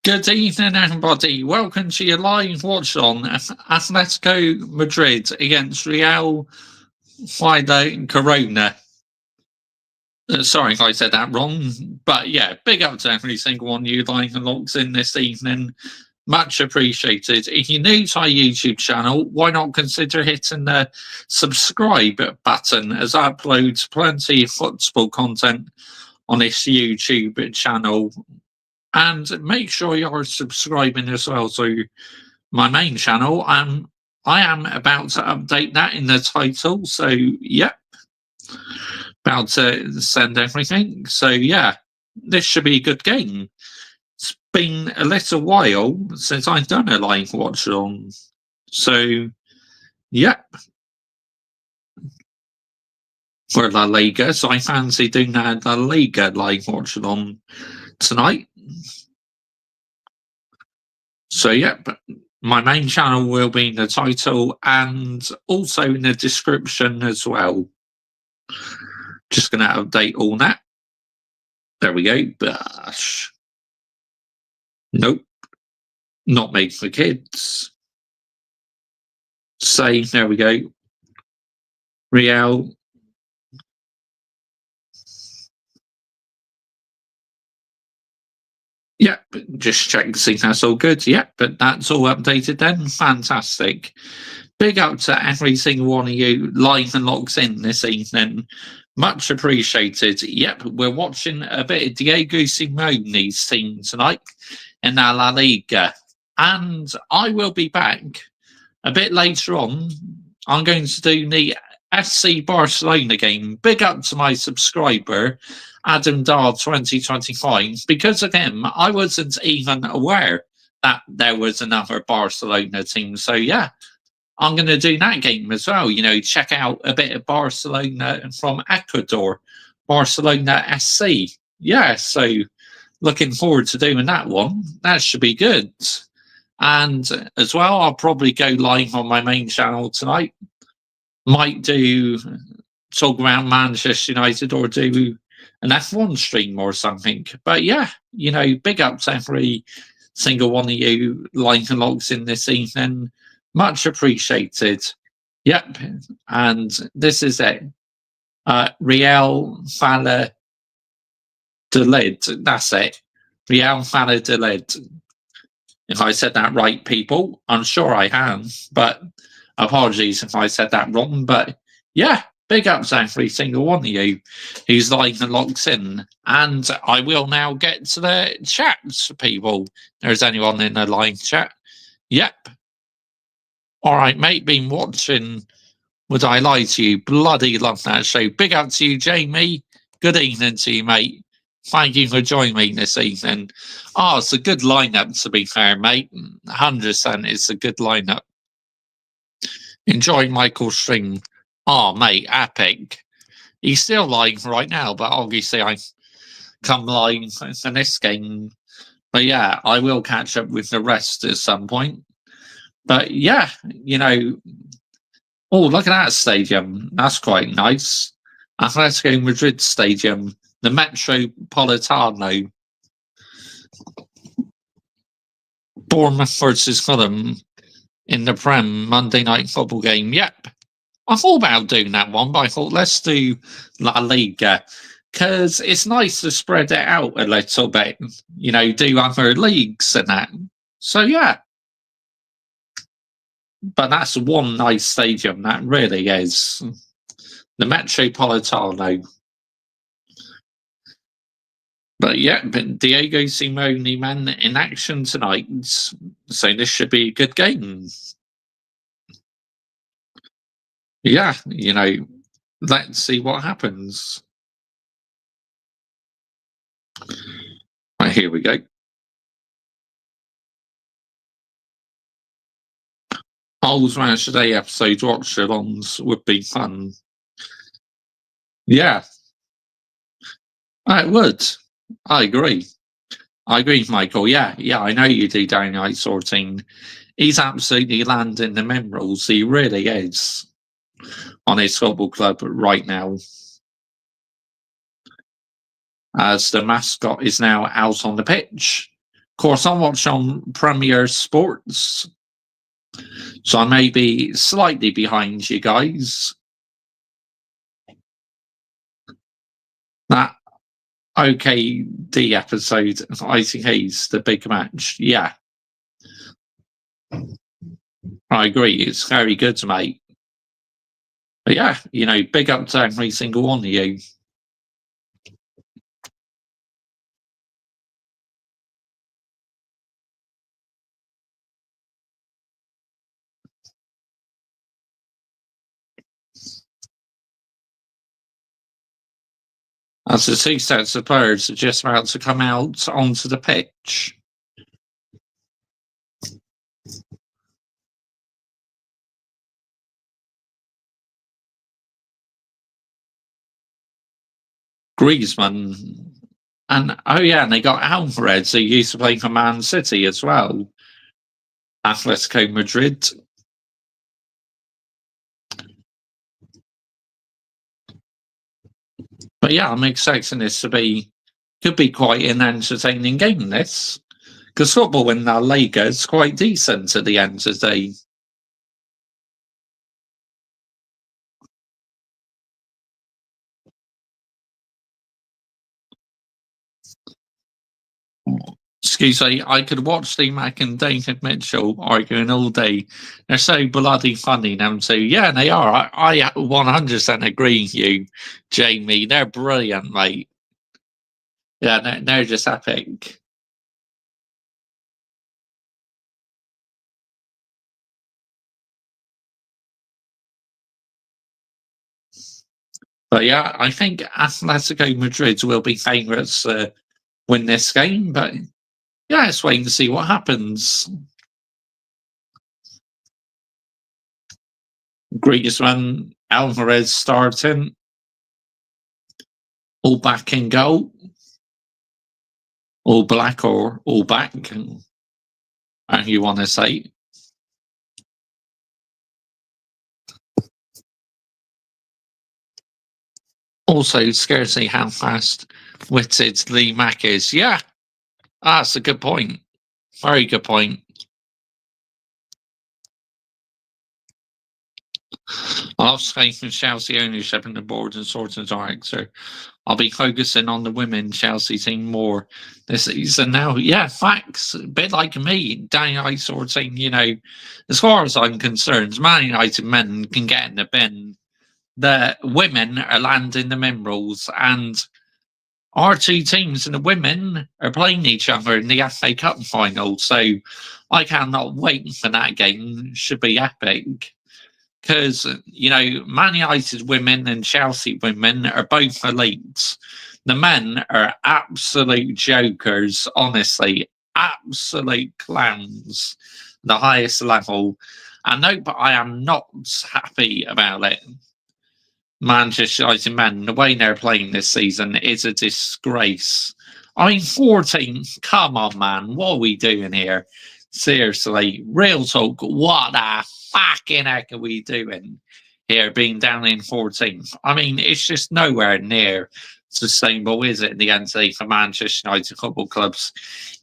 Good evening, everybody. Welcome to your live watch on Athletico Madrid against Real Corona. Sorry if I said that wrong, but yeah, big up to every single one of you live and locks in this evening. Much appreciated. If you're new to our YouTube channel, why not consider hitting the subscribe button, as I upload plenty of football content on this YouTube channel. And make sure you're subscribing as well to my main channel. I am about to update that in the title. So, yep. About to send everything. So, yeah, this should be a good game. It's been a little while since I've done a live watch on. So, yep. For La Liga. So, I fancy doing that La Liga live watch on tonight. So, yep, my main channel will be in the title and also in the description as well. Just going to update all that. There we go. Bash. Nope. Not made for kids. Save. There we go. Real. Yep, just check to see if that's all good. Yep, but that's all updated then. Fantastic. Big up to every single one of you live and locks in this evening. Much appreciated. Yep, we're watching a bit of Diego Simeone's team tonight in the La Liga. And I will be back a bit later on. I'm going to do the FC Barcelona game. Big up to my subscriber, Adam Dar 2025, because of him, I wasn't even aware that there was another Barcelona team. So, yeah, I'm going to do that game as well. You know, check out a bit of Barcelona from Ecuador, Barcelona SC. Yeah, so looking forward to doing that one. That should be good. And as well, I'll probably go live on my main channel tonight. Might do talk around Manchester United or do an F1 stream or something. But yeah, you know, big up to every single one of you live and logs in this evening. Much appreciated. Yep. And this is it. Real Valladolid. That's it. Real Valladolid. If I said that right, people, I'm sure I have, but apologies if I said that wrong. But yeah, big ups to every single one of you who's live and locks in. And I will now get to the chats, people. There's anyone in the live chat? Yep. All right, mate, been watching Would I Lie to You? Bloody love that show. Big up to you, Jamie. Good evening to you, mate. Thank you for joining me this evening. Oh, it's a good lineup, to be fair, mate. 100% it's a good lineup. Enjoy Michael's stream. Oh, mate, epic. He's still live right now, but obviously I come live for this game. But yeah, I will catch up with the rest at some point. But yeah, you know, oh, look at that stadium. That's quite nice. Atletico Madrid Stadium, the Metropolitano. Bournemouth versus Fulham in the Prem Monday night football game. Yep. I thought about doing that one, but I thought let's do La Liga because it's nice to spread it out a little bit, you know, do other leagues and that. So, yeah. But that's one nice stadium, that really is. The Metropolitano. But yeah, but Diego Simeone, man, in action tonight. So this should be a good game. Yeah, you know, let's see what happens. Right, here we go. Old Match Today episode watch-alongs would be fun. Yeah. It would. I agree. I agree, Michael. Yeah, I know you do, Downright Sorting. He's absolutely landing the minerals. He really is on his football club right now. As the mascot is now out on the pitch course, I watch on Premier Sports, so I may be slightly behind you guys. That OKD episode, I think he's the big match. Yeah, I agree. It's very good, mate. But yeah, big up to every single one of you. As the two sets of players are just about to come out onto the pitch. Griezmann. And and they got Alvarez, who used to play for Man City as well. Atletico Madrid. But yeah, I'm expecting this could be quite an entertaining game, this. Because football in La Liga is quite decent at the end of the day. Excuse me, I could watch the Mac and David Mitchell arguing all day. They're so bloody funny now too. Yeah, they are. I 100% agree with you, Jamie. They're brilliant, mate. Yeah, they're just epic. But yeah, I think Atletico Madrid will be favourites to win this game. But yeah, let's wait and see what happens. Griezmann, Alvarez starting. All back in goal. All black or all back, how you want to say. Also, scarcely how fast-witted Lee Mack is. Yeah, that's a good point. Very good point. I'll have faith in Chelsea ownership and the board and sort of director. I'll be focusing on the women Chelsea team more this season now. Yeah, facts. A bit like me, Danny I sort of saying, as far as I'm concerned, Man United men can get in the bin. The women are landing the minerals, and our two teams and the women are playing each other in the FA Cup final. So I cannot wait for that game. Should be epic. Because, Man United women and Chelsea women are both elites. The men are absolute jokers, honestly. Absolute clowns. The highest level. And no, but I am not happy about it. Manchester United men, the way they're playing this season is a disgrace. I mean, 14, come on, man. What are we doing here? Seriously, real talk, what the fucking heck are we doing here being down in 14th? I mean, it's just nowhere near sustainable, is it, in the end for Manchester United Football Club's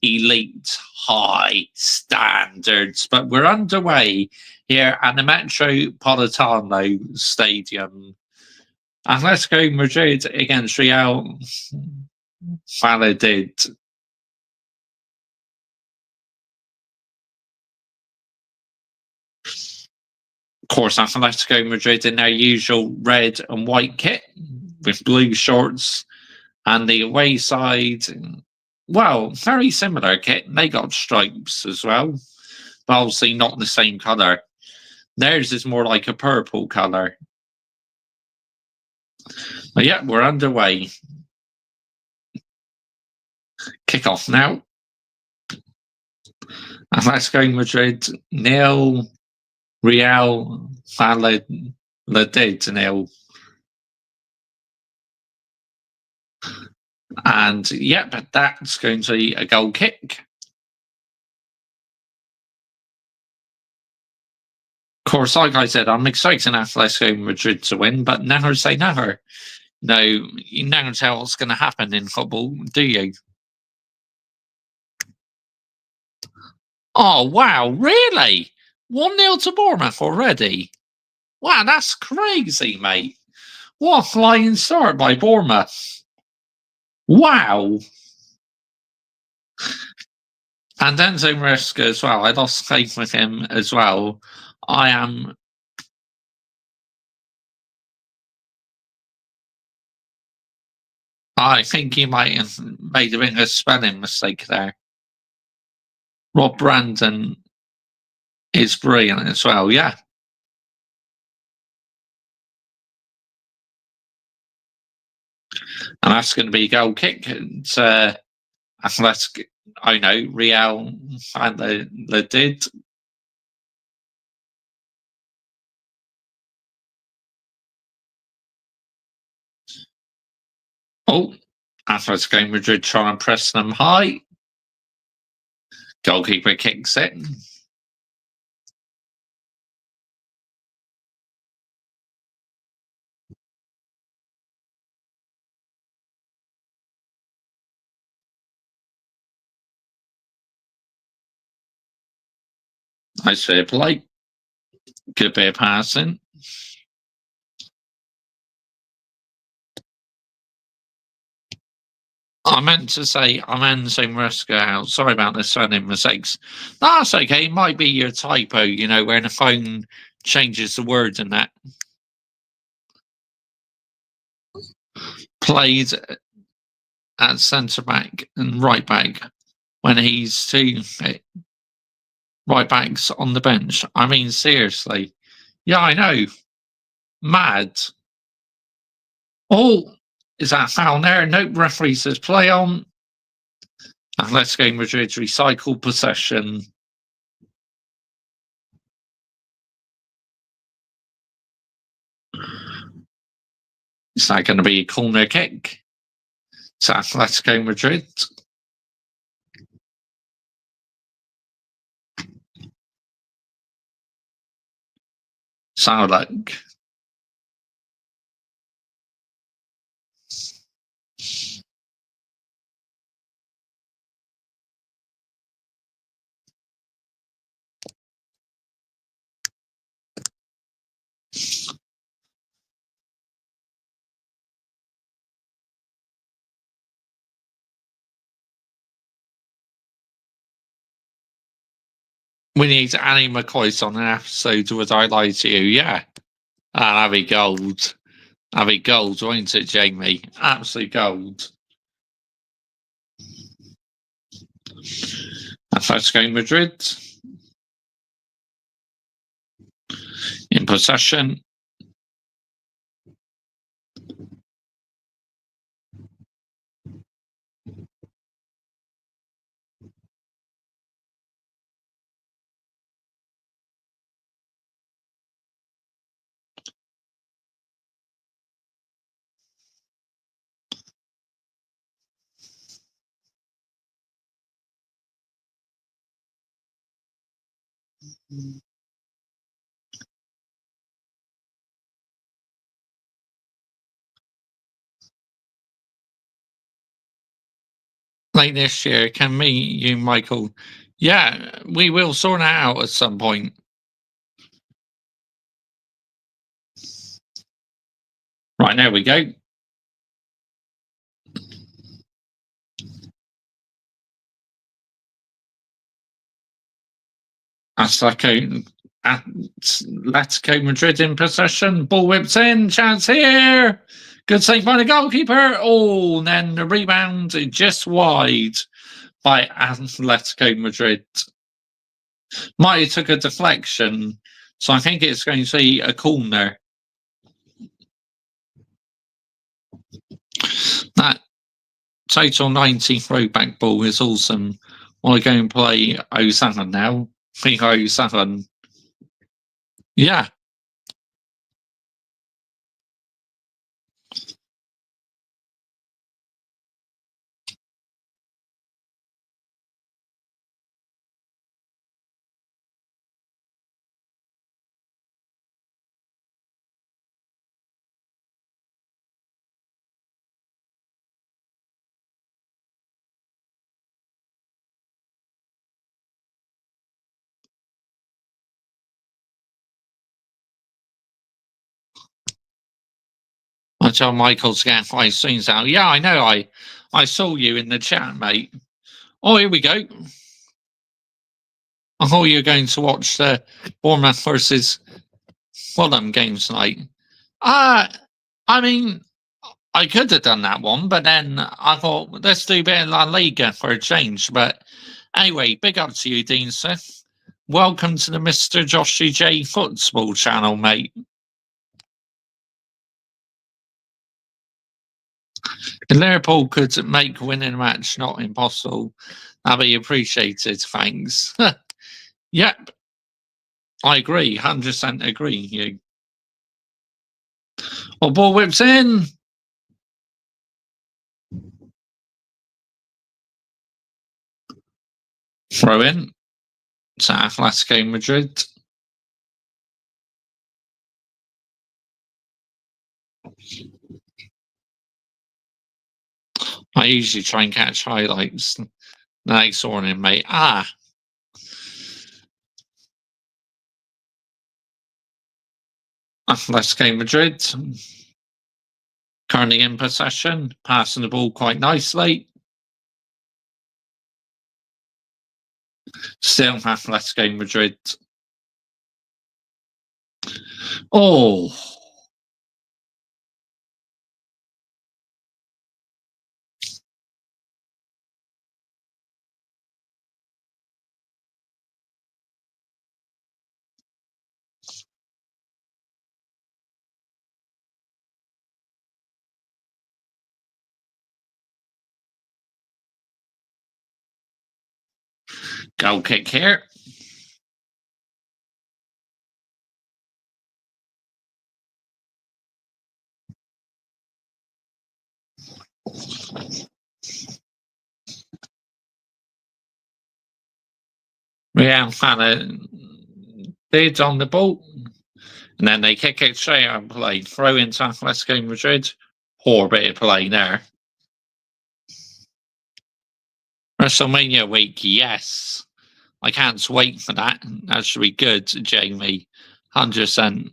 elite high standards? But we're underway here at the Metropolitano Stadium. Atletico Madrid against Real Valladolid. Of course, Atletico Madrid in their usual red and white kit with blue shorts, and the away side, well, very similar kit. They got stripes as well, but obviously not the same colour. Theirs is more like a purple colour. But yeah, we're underway. Kick off now. Atletico Madrid 0, Real Valladolid 0. And yeah, but that's going to be a goal kick. Of course, like I said, I'm expecting Atletico Madrid to win, but never say never. No, you never tell what's going to happen in football, do you? Oh, wow, really? 1-0 to Bournemouth already? Wow, that's crazy, mate. What a flying start by Bournemouth. Wow. And Enzo Maresca as well. I lost faith with him as well. I am. I think he might have made a spelling mistake there. Rob Brandon is brilliant as well. Yeah, and that's going to be a goal kick. It's Athletic. I know Real Valladolid. Oh, Atletico Madrid trying to press them high. Goalkeeper kicks it. Nice fair play. Good bit of passing. I meant to say I'm Enzo Maresca out. Sorry about the surname mistakes. That's okay. It might be your typo, where the phone changes the words and that. Played at centre back and right back when he's two right backs on the bench. I mean, seriously. Yeah, I know. Mad. Oh, is that foul there? Nope, referee says play on. Atletico Madrid recycle possession. Is that going to be a corner kick? It's Atletico Madrid. Sound we need Annie McCoy on an episode Would I Lie to You? Yeah. That'd be gold. That'd be gold, won't it, Jamie? Absolute gold. Atletico Madrid in possession. Late this year, can me, you, Michael? Yeah, we will sort it out at some point. Right, there we go. Atletico Madrid in possession. Ball whips in. Chance here. Good save by the goalkeeper. Oh, and then the rebound just wide by Atletico Madrid. Might have took a deflection, so I think it's going to be a corner. That total 90 throwback ball is awesome. Want to go and play 07 now? FIFA 07. Yeah. tell Michael to get my swings out. Yeah, I know. I saw you in the chat, mate. Oh, here we go. I thought you were going to watch the Bournemouth versus Fulham game tonight. I mean, I could have done that one, but then I thought, let's do a bit of La Liga for a change. But anyway, big up to you, Dean Smith. Welcome to the Mr. Joshy J Football channel, mate. If Liverpool could make winning a match not impossible, that'd be appreciated. Thanks. Yep. I agree. 100% agree. You. Well, ball whips in. Throw in to Atletico Madrid. I usually try and catch highlights. Nice warning, mate. Atletico Madrid. Currently in possession, passing the ball quite nicely. Still Atletico Madrid. Oh. Goal kick here. Real had a did on the ball, and then they kick it straight out of play. Throw into Atletico Madrid. Poor bit of play there. WrestleMania week, yes. I can't wait for that. That should be good, Jamie. 100%.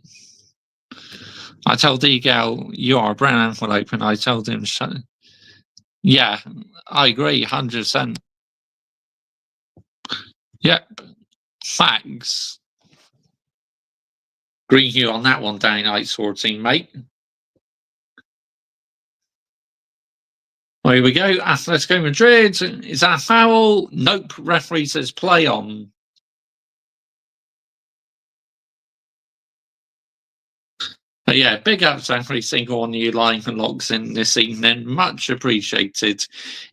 I told Eagle, you are a brand envelope, and I told him, yeah, I agree, 100%. Yep, thanks. Green hue on that one, Danny Knight's 14, mate. Well, here we go. Atletico Madrid. Is that a foul? Nope. Referee says play on. But yeah, big up to every single one of you live and logs in this evening. Much appreciated.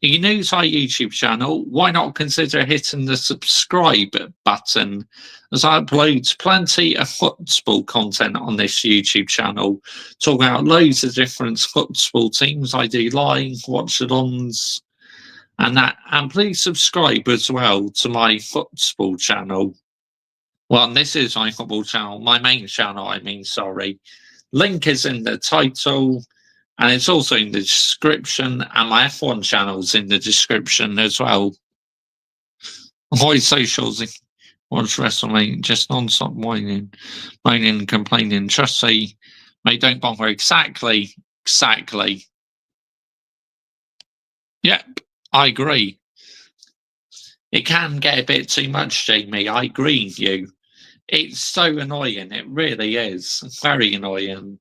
If you're new to our YouTube channel, why not consider hitting the subscribe button, as I upload plenty of football content on this YouTube channel. Talk about loads of different football teams. I do live, watch-alongs, and that. And please subscribe as well to my football channel. Well, this is my football channel, my main channel, I mean, sorry. Link is in the title, and it's also in the description, and my F1 channel's in the description as well. Avoid socials, watch WrestleMania, just non-stop whining, moaning, complaining, just say, mate, don't bother. Exactly. Yep, I agree. It can get a bit too much, Jamie. I agree with you. It's so annoying. It really is. Very annoying.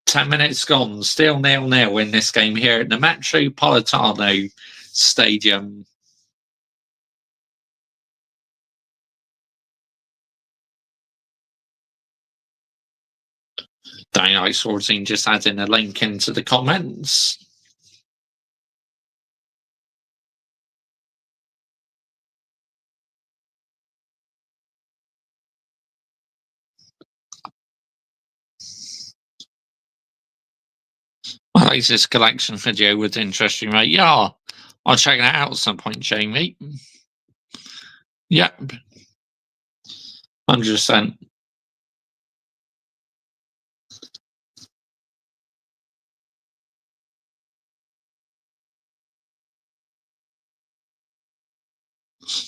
10 minutes gone. Still 0-0 in this game here at the Metropolitano Stadium. Dynamite 14 just adding a link into the comments. My latest collection video would interest you, mate. Yeah, I'll check that out at some point, Jamie. Yep. 100%.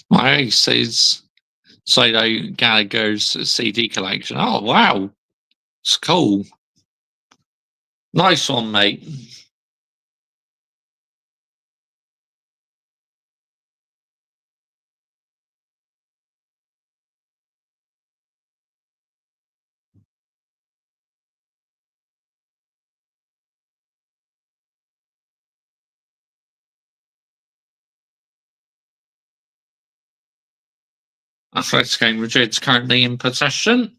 My ace is Solo Gallagher's CD collection. Oh, wow. It's cool. Nice one, mate. Atletico Madrid's currently in possession.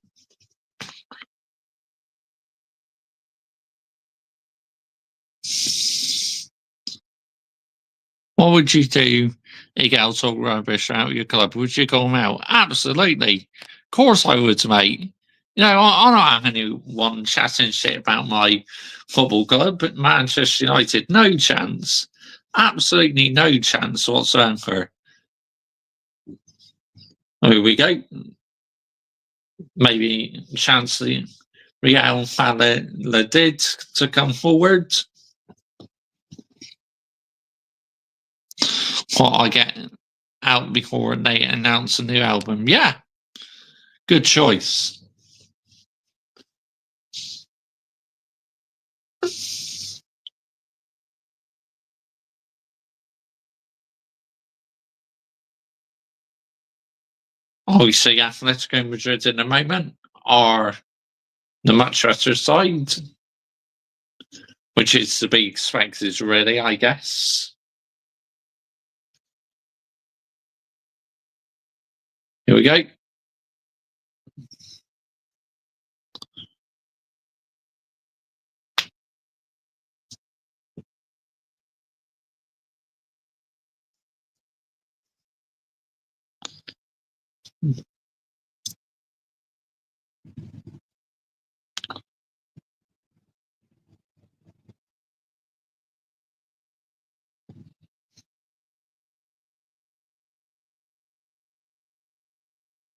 What would you do if you get talk rubbish out your club? Would you call them out? Absolutely. Of course I would, mate. You know, I'm not having anyone chatting shit about my football club, but Manchester United, no chance. Absolutely no chance whatsoever. Here we go. Maybe chance the Real Valladolid to come forward. What I get out before they announce a new album. Yeah, good choice. Obviously, Athletico Madrid in the moment are the much better side, which is to be expected, really, I guess. Here we go.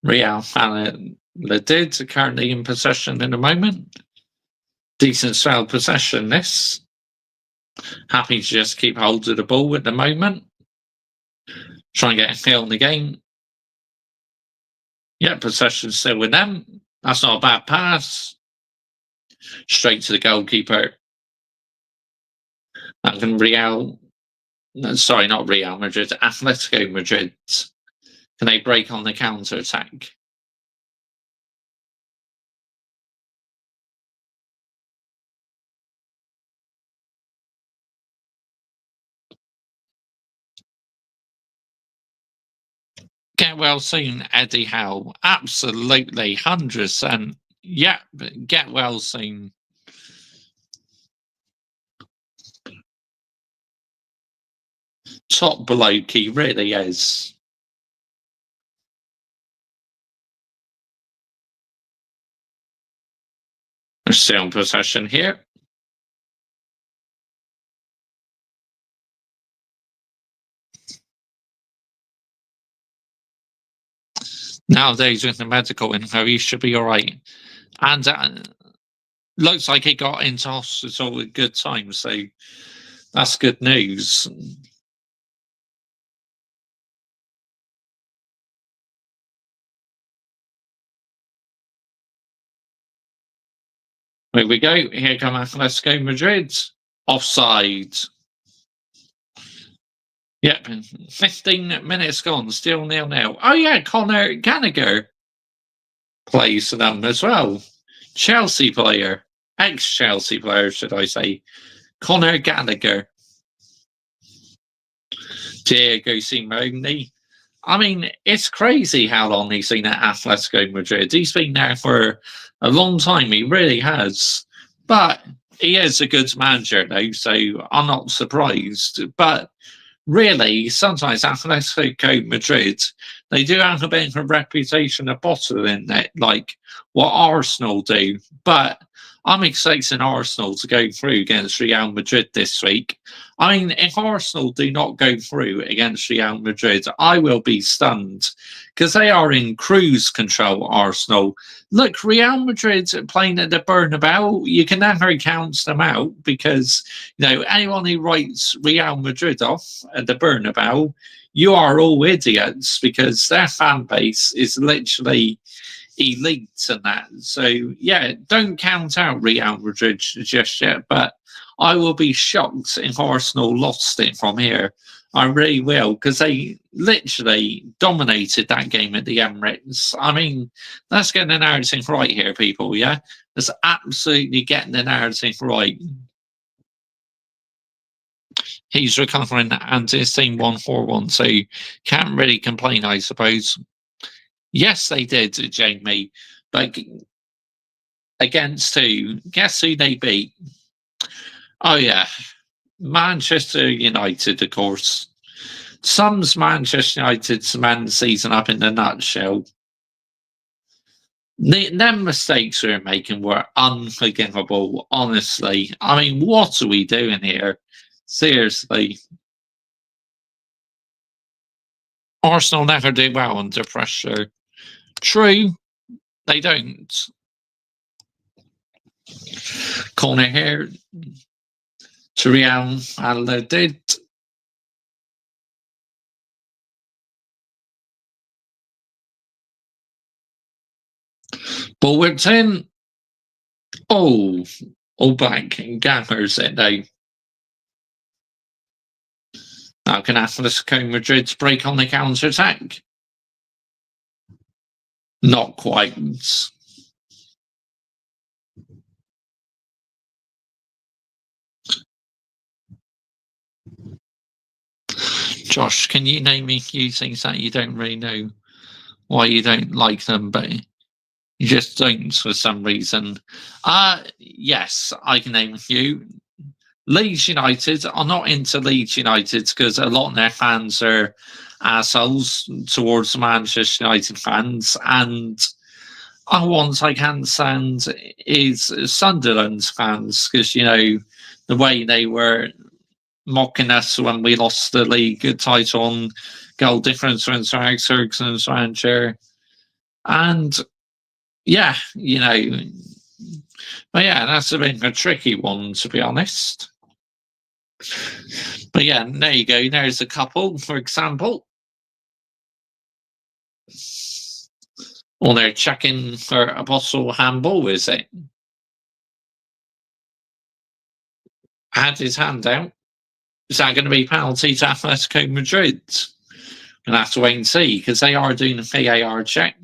Real Valladolid are currently in possession in the moment. Decent style possession, this. Happy to just keep hold of the ball at the moment. Try and get a kill in the game. Yeah, possession still with them. That's not a bad pass. Straight to the goalkeeper. That can sorry, not Real Madrid, Atletico Madrid. Can they break on the counter attack? Get well soon, Eddie Howe. Absolutely, 100%. Yeah, but get well soon. Top bloke, he really is. We're still in possession here. Nowadays, with the medical info, he should be all right. And looks like he got into hospital at good time, so that's good news. Here we go. Here come Atletico Madrid. Offside. Yep, 15 minutes gone, still 0-0. Oh yeah, Conor Gallagher plays for them as well. Chelsea player, ex-Chelsea player, should I say. Conor Gallagher. Diego Simeone. I mean, it's crazy how long he's been at Atletico Madrid. He's been there for a long time, he really has. But he is a good manager, though, so I'm not surprised. But really, sometimes Atletico Madrid, they do have a bit of a reputation of bottling it, like what Arsenal do. But I'm expecting Arsenal to go through against Real Madrid this week. I mean, if Arsenal do not go through against Real Madrid, I will be stunned because they are in cruise control, Arsenal. Look, Real Madrid playing at the Bernabeu, you can never count them out because, you know, anyone who writes Real Madrid off at the Bernabeu, you are all idiots because their fan base is literally elite and that. So yeah, don't count out Real Madrid just yet, but I will be shocked if Arsenal lost it from here. I really will, because they literally dominated that game at the Emirates. I mean, let's get the narrative right here, people, yeah? Let's absolutely get the narrative right. He's recovering and his team won 4-1, so you can't really complain, I suppose. Yes, they did, Jamie, but against who? Guess who they beat? Oh, yeah. Manchester United, of course. Sums Manchester United to man the season up in a nutshell. Them mistakes we were making were unforgivable, honestly. I mean, what are we doing here? Seriously. Arsenal never do well under pressure. True, they don't. Corner here to Real Valladolid. Ball whipped in. Oh, all back gammers it now. Now can Athletico Madrid break on the counter attack? Not quite. Josh, can you name me a few things that you don't really know why you don't like them, but you just don't for some reason? Yes, I can name a few. Leeds United. I'm not into Leeds United because a lot of their fans are assholes towards Manchester United fans, and ones I can't stand is Sunderland's fans because, you know, the way they were mocking us when we lost the league title on goal difference when Alex Ferguson's manager. And yeah, you know, but yeah, that's a bit of a tricky one, to be honest. But yeah, there you go. There's a couple, for example. Or they're checking for a possible handball, is it? Had his hand out. Is that going to be penalty to Atletico Madrid? We'll have to wait and see, because they are doing a VAR check.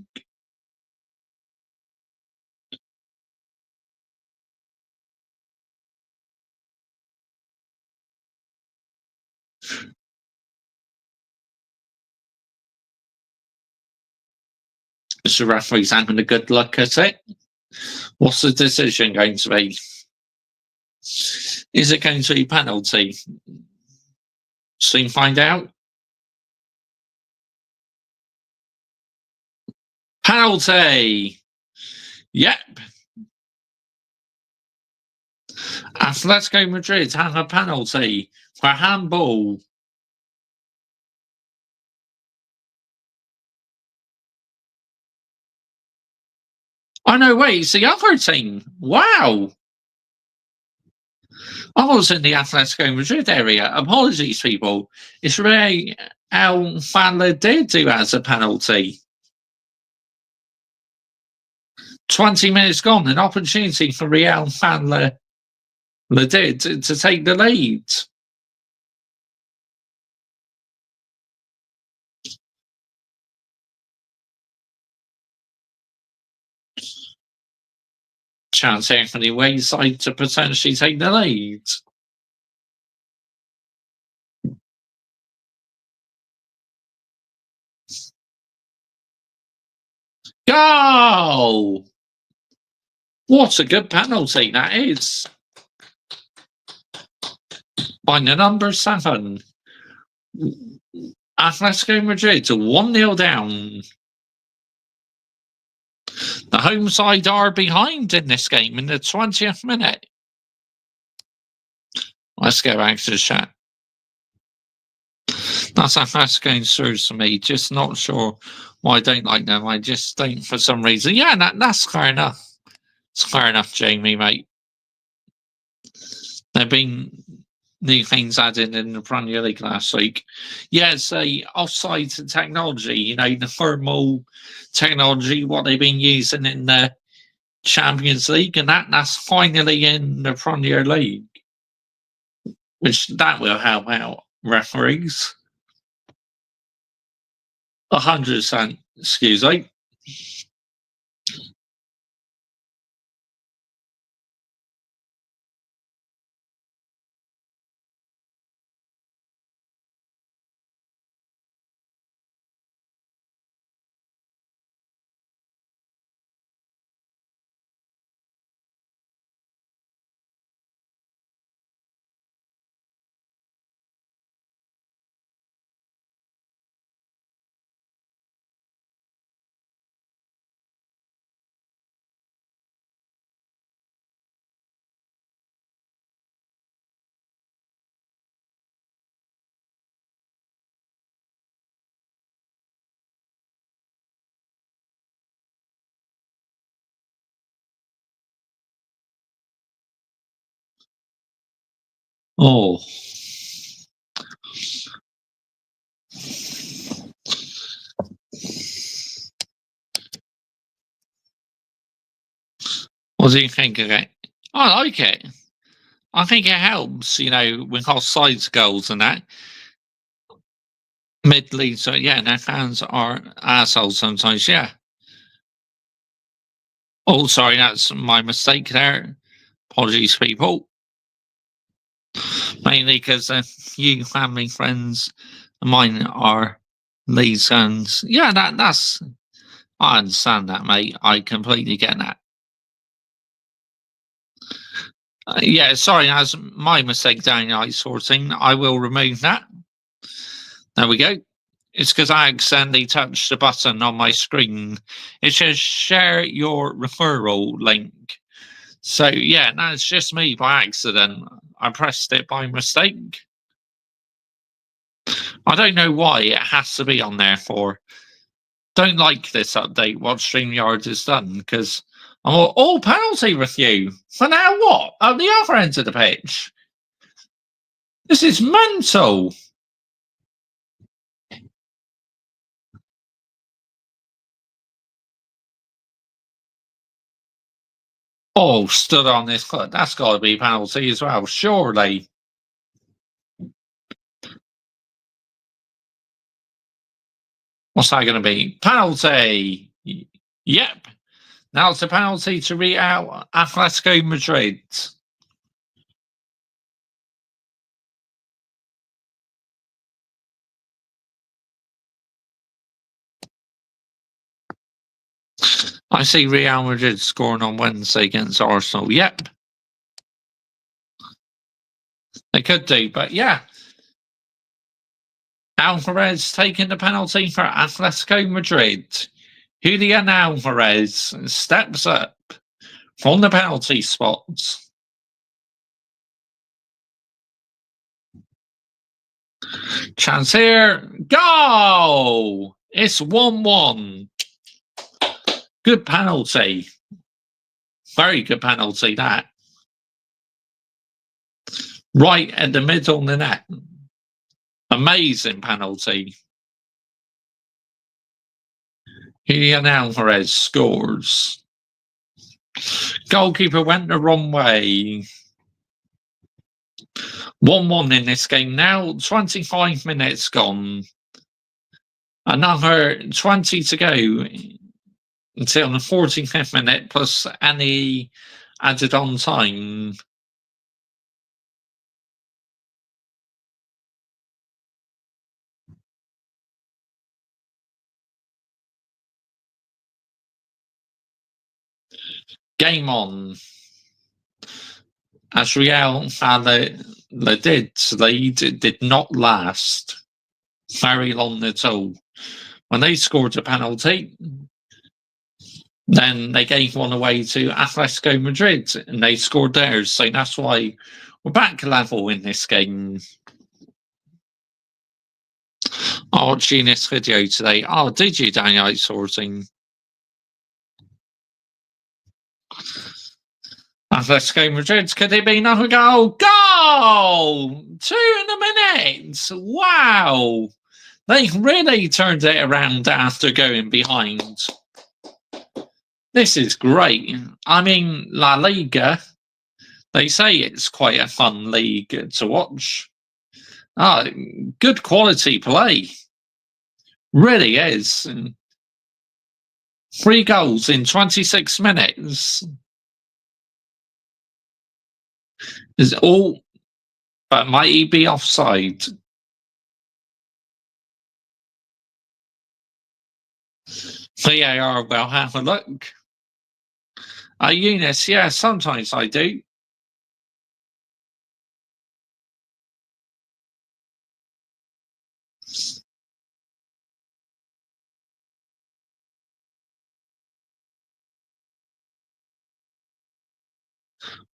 So the referee's having a good look at it. What's the decision going to be? Is it going to be penalty? Soon find out. Penalty! Yep. Atletico Madrid have a penalty for handball. Oh, no, wait, it's the other team. Wow. I was in the Atletico Madrid area. Apologies, people. It's Real Valladolid who has a penalty. 20 minutes gone, an opportunity for Real Valladolid to take the lead. Chance Anthony Wayside to potentially take the lead. Goal! What a good penalty that is. By the number 7. Atletico Madrid 1-0 down. The home side are behind in this game in the 20th minute. Let's go back to the chat. That's Atletico through to me. Just not sure why I don't like them. I just don't for some reason. Yeah, that's fair enough. It's fair enough, Jamie, mate. They've been new things added in the Premier League last week. Yeah, it's a offside technology, the thermal technology, what they've been using in the Champions League, and that's finally in the Premier League, which that will help out referees. 100%, excuse me. Oh. What do you think of it? I like it. I think it helps, with offside goals and that. Mid-league, so yeah, their fans are assholes sometimes, yeah. Oh, sorry, that's my mistake there. Apologies, people. Mainly because a few family friends of mine are Leeds fans. Yeah, that's. I understand that, mate. I completely get that. Yeah, sorry, that's my mistake down the ice sorting. I will remove that. There we go. It's because I accidentally touched the button on my screen. It says share your referral link. So, yeah, that's just me by accident. I pressed it by mistake. I don't know why it has to be on there for. Don't like this update, what StreamYard has done, because I'm all penalty review. For now, what? At the other end of the pitch. This is mental. Oh, stood on this foot. That's got to be penalty as well, surely. What's that going to be? Penalty. Yep. Now it's a penalty to Real Atletico Madrid. I see Real Madrid scoring on Wednesday against Arsenal. Yep. They could do, but yeah. Alvarez taking the penalty for Atletico Madrid. Julian Alvarez steps up from the penalty spot. Chance here. Goal! It's 1-1. Good penalty. Very good penalty, that. Right at the middle of the net. Amazing penalty. Julian Alvarez scores. Goalkeeper went the wrong way. 1-1 in this game now. 25 minutes gone. Another 20 to go until the 45th minute, plus any added on time. Game on. As Real Valladolid lead did not last very long at all. When they scored a penalty, then they gave one away to Atletico Madrid and they scored theirs. So that's why we're back level in this game. I watched this video today. Oh, did you, Daniel? Sorting. Atletico Madrid, could it be another goal? Goal! Oh, 2 in a minute. Wow. They really turned it around after going behind. This is great. I mean, La Liga, they say it's quite a fun league to watch. Ah, good quality play. Really is. 3 goals in 26 minutes. Is all, but might he be offside? VAR will have a look. Eunice, yeah, sometimes I do.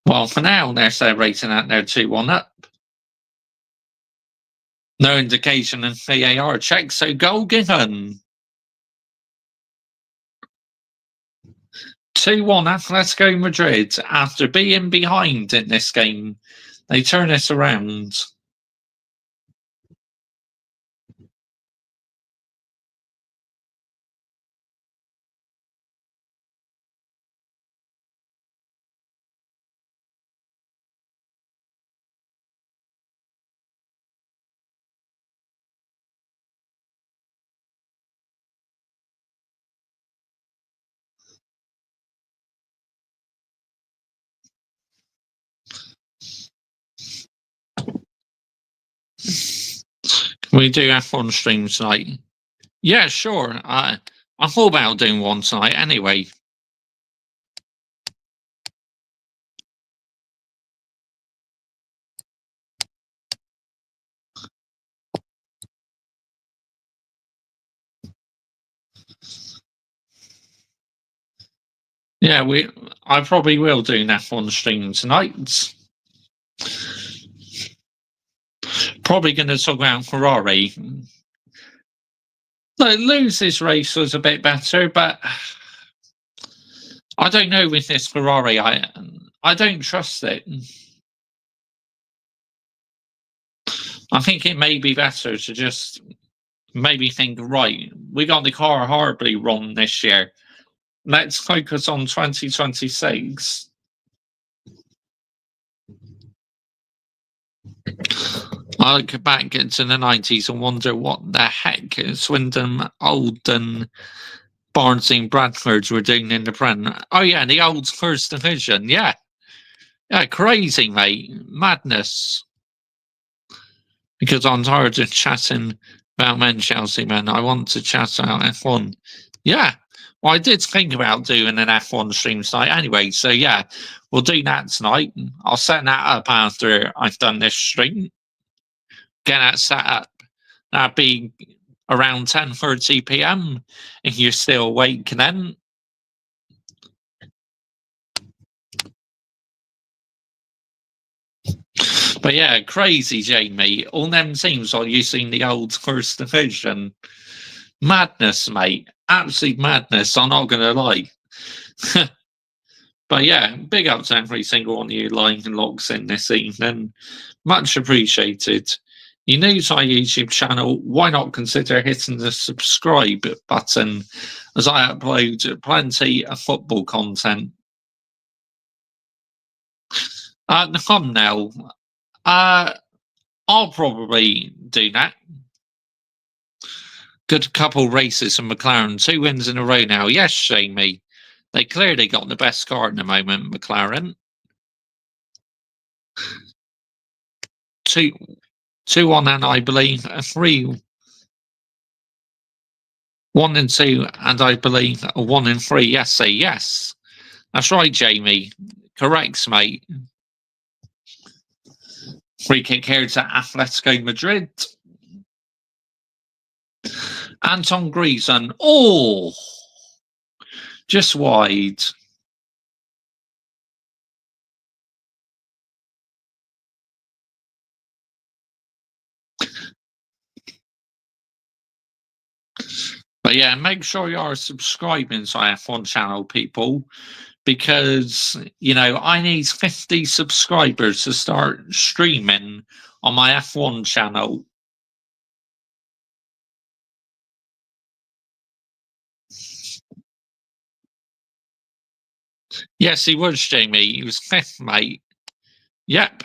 Well, for now, they're celebrating that they're 2-1 up. No indication in VAR check, so goal given. 2-1 Atletico Madrid. After being behind in this game, they turn this around. Can we do F1 stream tonight? Yeah, sure. I thought about doing one tonight anyway. Yeah, I probably will do an F1 stream tonight. Probably going to talk about Ferrari. No, Lewis's race was a bit better, but I don't know with this Ferrari. I don't trust it. I think it may be better to just maybe think, right, we got the car horribly wrong this year. Let's focus on 2026. I look back into the 90s and wonder what the heck Swindon, Oldham, Barnsley and Bradford were doing in the Prem. Oh, yeah, the old First Division. Yeah. Yeah, crazy, mate. Madness. Because I'm tired of chatting about men, Chelsea men. I want to chat about F1. Yeah. Well, I did think about doing an F1 stream tonight anyway. So, yeah, we'll do that tonight. I'll set that up after I've done this stream. Get that set up. That'd be around 10:30 p.m. if you're still awake then. But yeah, crazy, Jamie. All them teams are using the old First Division. Madness, mate. Absolute madness. I'm not going to lie. But yeah, big up to every single one of you lying and logs in this evening. Much appreciated. You're new to our YouTube channel, why not consider hitting the subscribe button as I upload plenty of football content. The thumbnail. I'll probably do that. Good couple races from McLaren. 2 wins in a row now. Yes, Jamie. They clearly got the best car at the moment, McLaren. 2-1 and I believe 3. 1 and 2 and I believe 1 and 3. Yes, say yes. That's right, Jamie. Correct, mate. Free kick here to Atletico Madrid. Anton Griezmann. Oh, just wide. But yeah, make sure you are subscribing to our F1 channel, people, because, I need 50 subscribers to start streaming on my F1 channel. Yes, he was, Jamie. He was fifth, mate. Yep.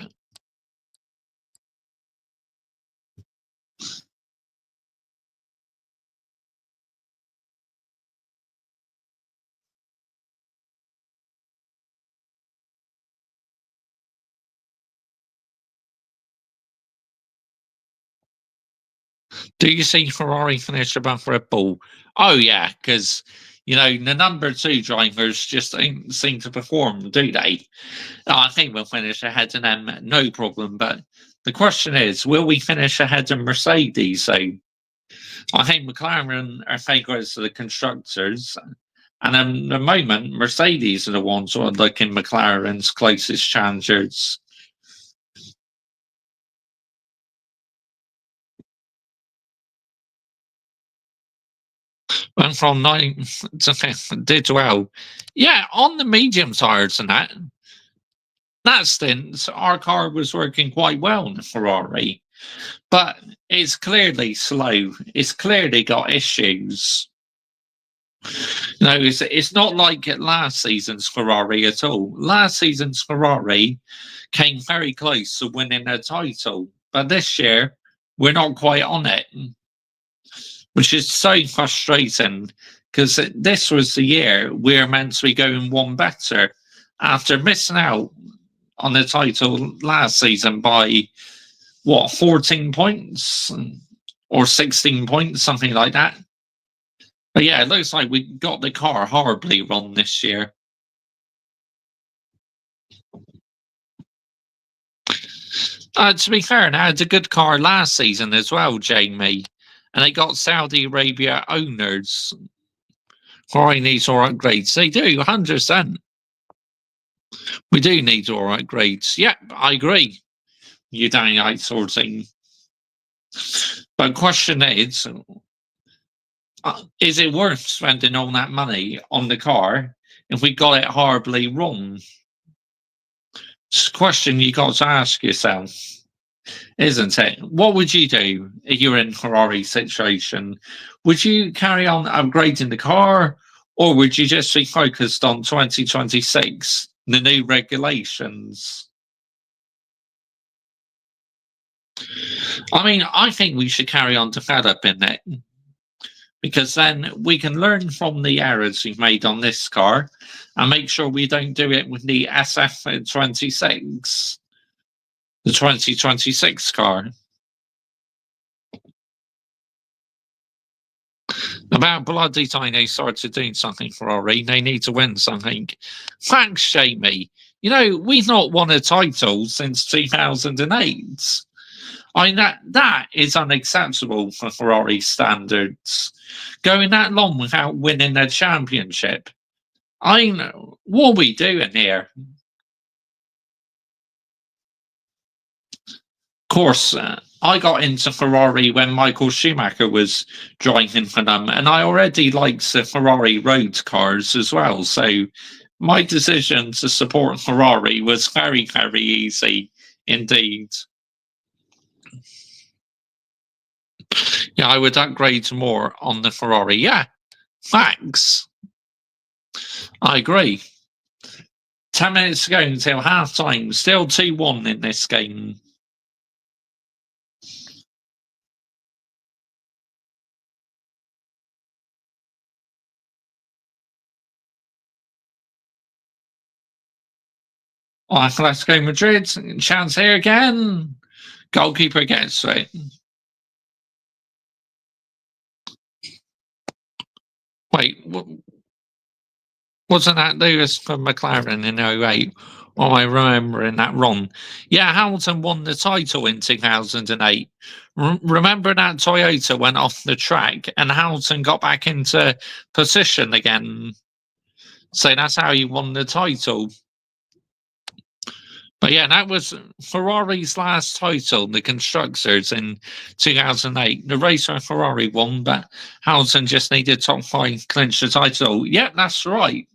Do you see Ferrari finish above Red Bull? Oh, yeah, because, the number two drivers just don't seem to perform, do they? I think we'll finish ahead of them, no problem. But the question is, will we finish ahead of Mercedes? So I think McLaren are favourites to the constructors. And at the moment, Mercedes are the ones who are looking McLaren's closest challengers. Went from 9th to 5th, did well. Yeah, on the medium tyres and that stint, our car was working quite well in the Ferrari. But it's clearly slow. It's clearly got issues. No, it's not like last season's Ferrari at all. Last season's Ferrari came very close to winning a title, but this year we're not quite on it, which is so frustrating because this was the year we're meant to be going one better after missing out on the title last season by 14 points or 16 points, something like that. But yeah, it looks like we got the car horribly wrong this year. To be fair, now it's a good car last season as well, Jamie. And they got Saudi Arabia owners. Ferrari needs all upgrades. They do, 100%. We do need all upgrades. Yep, I agree. You don't like sorting. But question is it worth spending all that money on the car if we got it horribly wrong? It's a question you got to ask yourself, isn't it? What would you do if you're in Ferrari's situation? Would you carry on upgrading the car, or would you just be focused on 2026, the new regulations? I mean, I think we should carry on developing it, because then we can learn from the errors we've made on this car and make sure we don't do it with the SF26, the 2026 car. About bloody time they started doing something for Ferrari. They need to win something. Thanks, Jamie. We've not won a title since 2008. I mean, that is unacceptable for Ferrari standards. Going that long without winning a championship. I know. What are we doing here? Of course, I got into Ferrari when Michael Schumacher was driving for them, and I already liked the Ferrari road cars as well. So my decision to support Ferrari was very, very easy indeed. Yeah, I would upgrade more on the Ferrari. Yeah, thanks. I agree. 10 minutes to go until half time. Still 2-1 in this game. Athletico Madrid, chance here again. Goalkeeper gets it. Wait, wasn't that Lewis from McLaren in 08? Or am I remembering that wrong? Yeah, Hamilton won the title in 2008. Remember that Toyota went off the track and Hamilton got back into position again. So that's how he won the title. But yeah, that was Ferrari's last title, the Constructors, in 2008. The race where Ferrari won, but Hamilton just needed top 5 clinch the title. Yeah, that's right.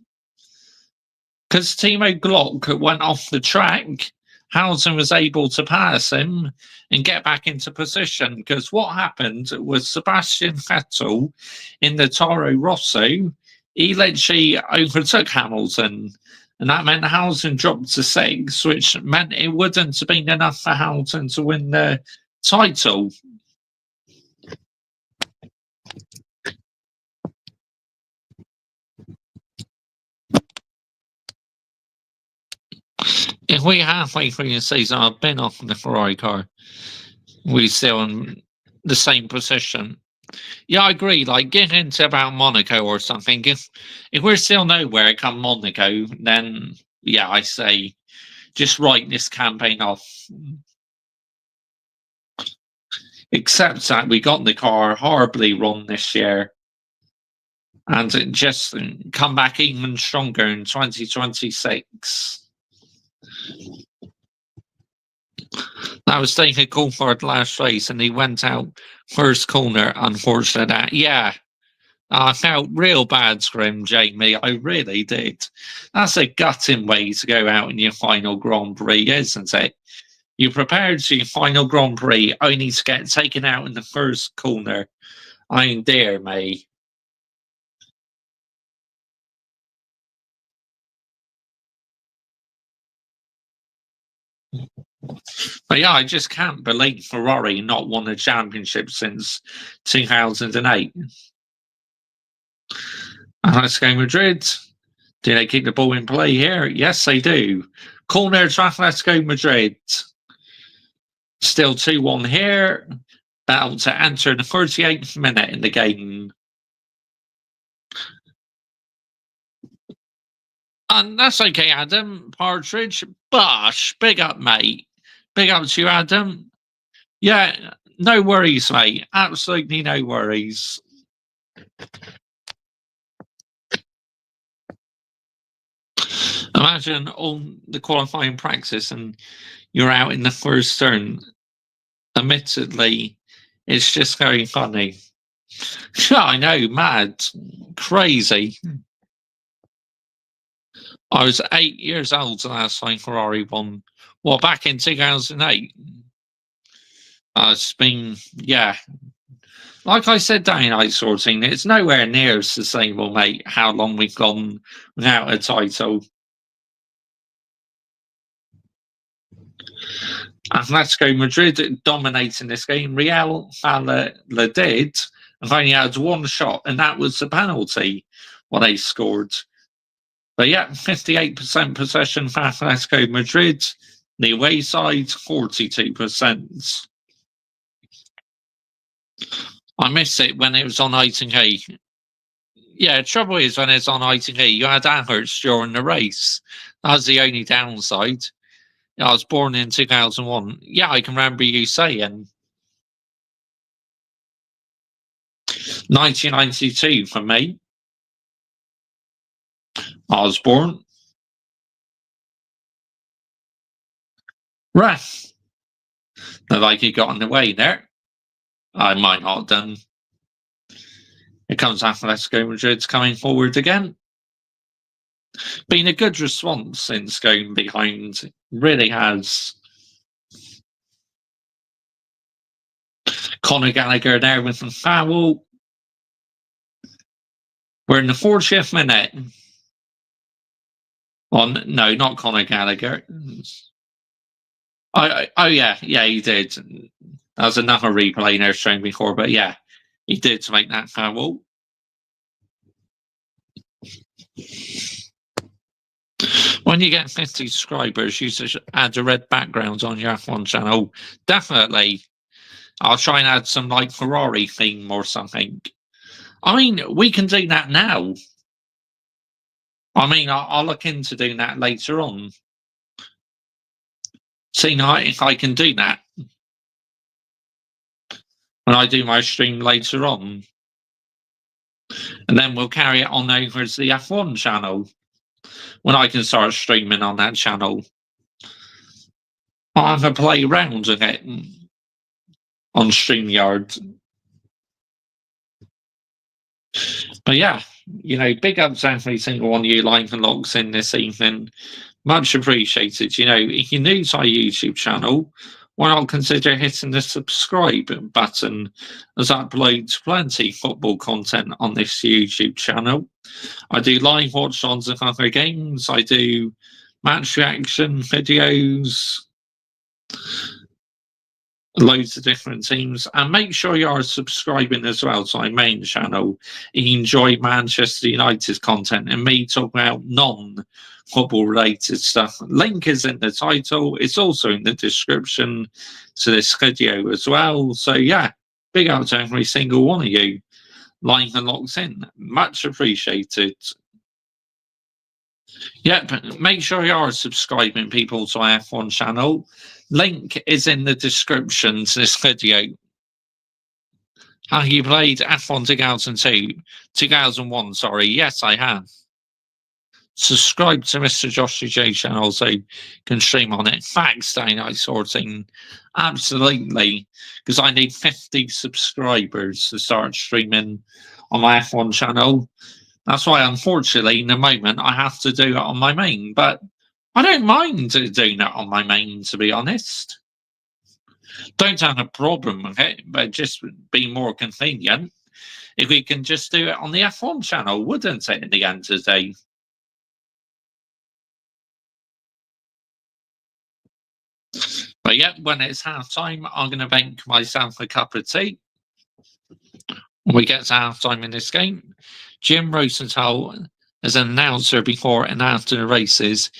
because Timo Glock went off the track. Hamilton was able to pass him and get back into position, because what happened was Sebastian Vettel in the Toro Rosso, he literally overtook Hamilton, and that meant Hamilton dropped to 6, which meant it wouldn't have been enough for Hamilton to win the title. If we halfway through the season I've been off the Ferrari car, we're still in the same position. Yeah, I agree. Like, get into about Monaco or something. If we're still nowhere come Monaco, then yeah, I say just write this campaign off. Except that we got the car horribly wrong this year, and it just come back even stronger in 2026. That was David Coulthard last race, and he went out first corner, unfortunately. Yeah, I felt real bad for him, Jamie. I really did. That's a gutting way to go out in your final Grand Prix, isn't it? You prepared for your final Grand Prix only to get taken out in the first corner. I mean, dear me. But yeah, I just can't believe Ferrari not won a championship since 2008. Atletico Madrid, do they keep the ball in play here? Yes, they do. Corner to Atletico Madrid. Still 2-1 here. About to enter the 38th minute in the game. And that's okay, Adam Partridge. Bosh, big up, mate. Big up to you, Adam. Yeah, no worries, mate. Absolutely no worries. Imagine all the qualifying practice and you're out in the first turn. Admittedly, it's just very funny. Yeah, I know, mad, crazy. I was 8 years old the last time Ferrari won. Well, back in 2008. It's been, yeah. Like I said, down in ice sorting, it's nowhere near as sustainable, mate, how long we've gone without a title. Atletico Madrid dominating this game. Real Valladolid have only had one shot, and that was the penalty what they scored. But yeah, 58% possession for Atletico Madrid. The away side, 42%. I miss it when it was on ITV. Yeah, trouble is when it's on ITV, you had adverts during the race. That was the only downside. I was born in 2001. Yeah, I can remember you saying 1992 for me. I was born. Ref. Like he got in the way there. I might not have done. Here comes Atletico Madrid coming forward again. Been a good response since going behind. Really has. Conor Gallagher there with a foul. We're in the 40th minute. No, not Conor Gallagher. Oh yeah, he did. That was another replay there shown before, but yeah, he did make that foul. When you get 50 subscribers, you should add a red background on your F1 channel. Definitely. I'll try and add some like Ferrari theme or something. I mean, we can do that now. I mean, I'll look into doing that later on. See if I can do that when I do my stream later on. And then we'll carry it on over to the F1 channel when I can start streaming on that channel. I'll have a play around with it on StreamYard. But yeah, big ups to every single one of you live and locks in this evening. Much appreciated. If you're new to our YouTube channel, why not consider hitting the subscribe button as I upload plenty football content on this YouTube channel. I do live watch-ons of other games. I do match reaction videos, loads of different teams, and make sure you are subscribing as well to my main channel if you enjoy Manchester United content and me talk about non-football related stuff. Link is in the title. It's also in the description to this video as well. So yeah, big up to every single one of you live and locked in. Much appreciated. Yep, make sure you are subscribing, people, to our F1 channel. Link is in the description to this video. Have you played F1 2002? 2001, sorry. Yes, I have. Subscribe to Mr. Joshua J channel so you can stream on it. Facts, Daylight Sorting. Absolutely. Because I need 50 subscribers to start streaming on my F1 channel. That's why, unfortunately, in the moment, I have to do it on my main. But I don't mind doing it on my main, to be honest. Don't have a problem with it, but just be more convenient if we can just do it on the F1 channel, wouldn't it, in the end of the day? But yeah, when it's half time, I'm going to make myself a cup of tea. When we get to half time in this game, Jim Rosenthal, as an announcer before and after the races,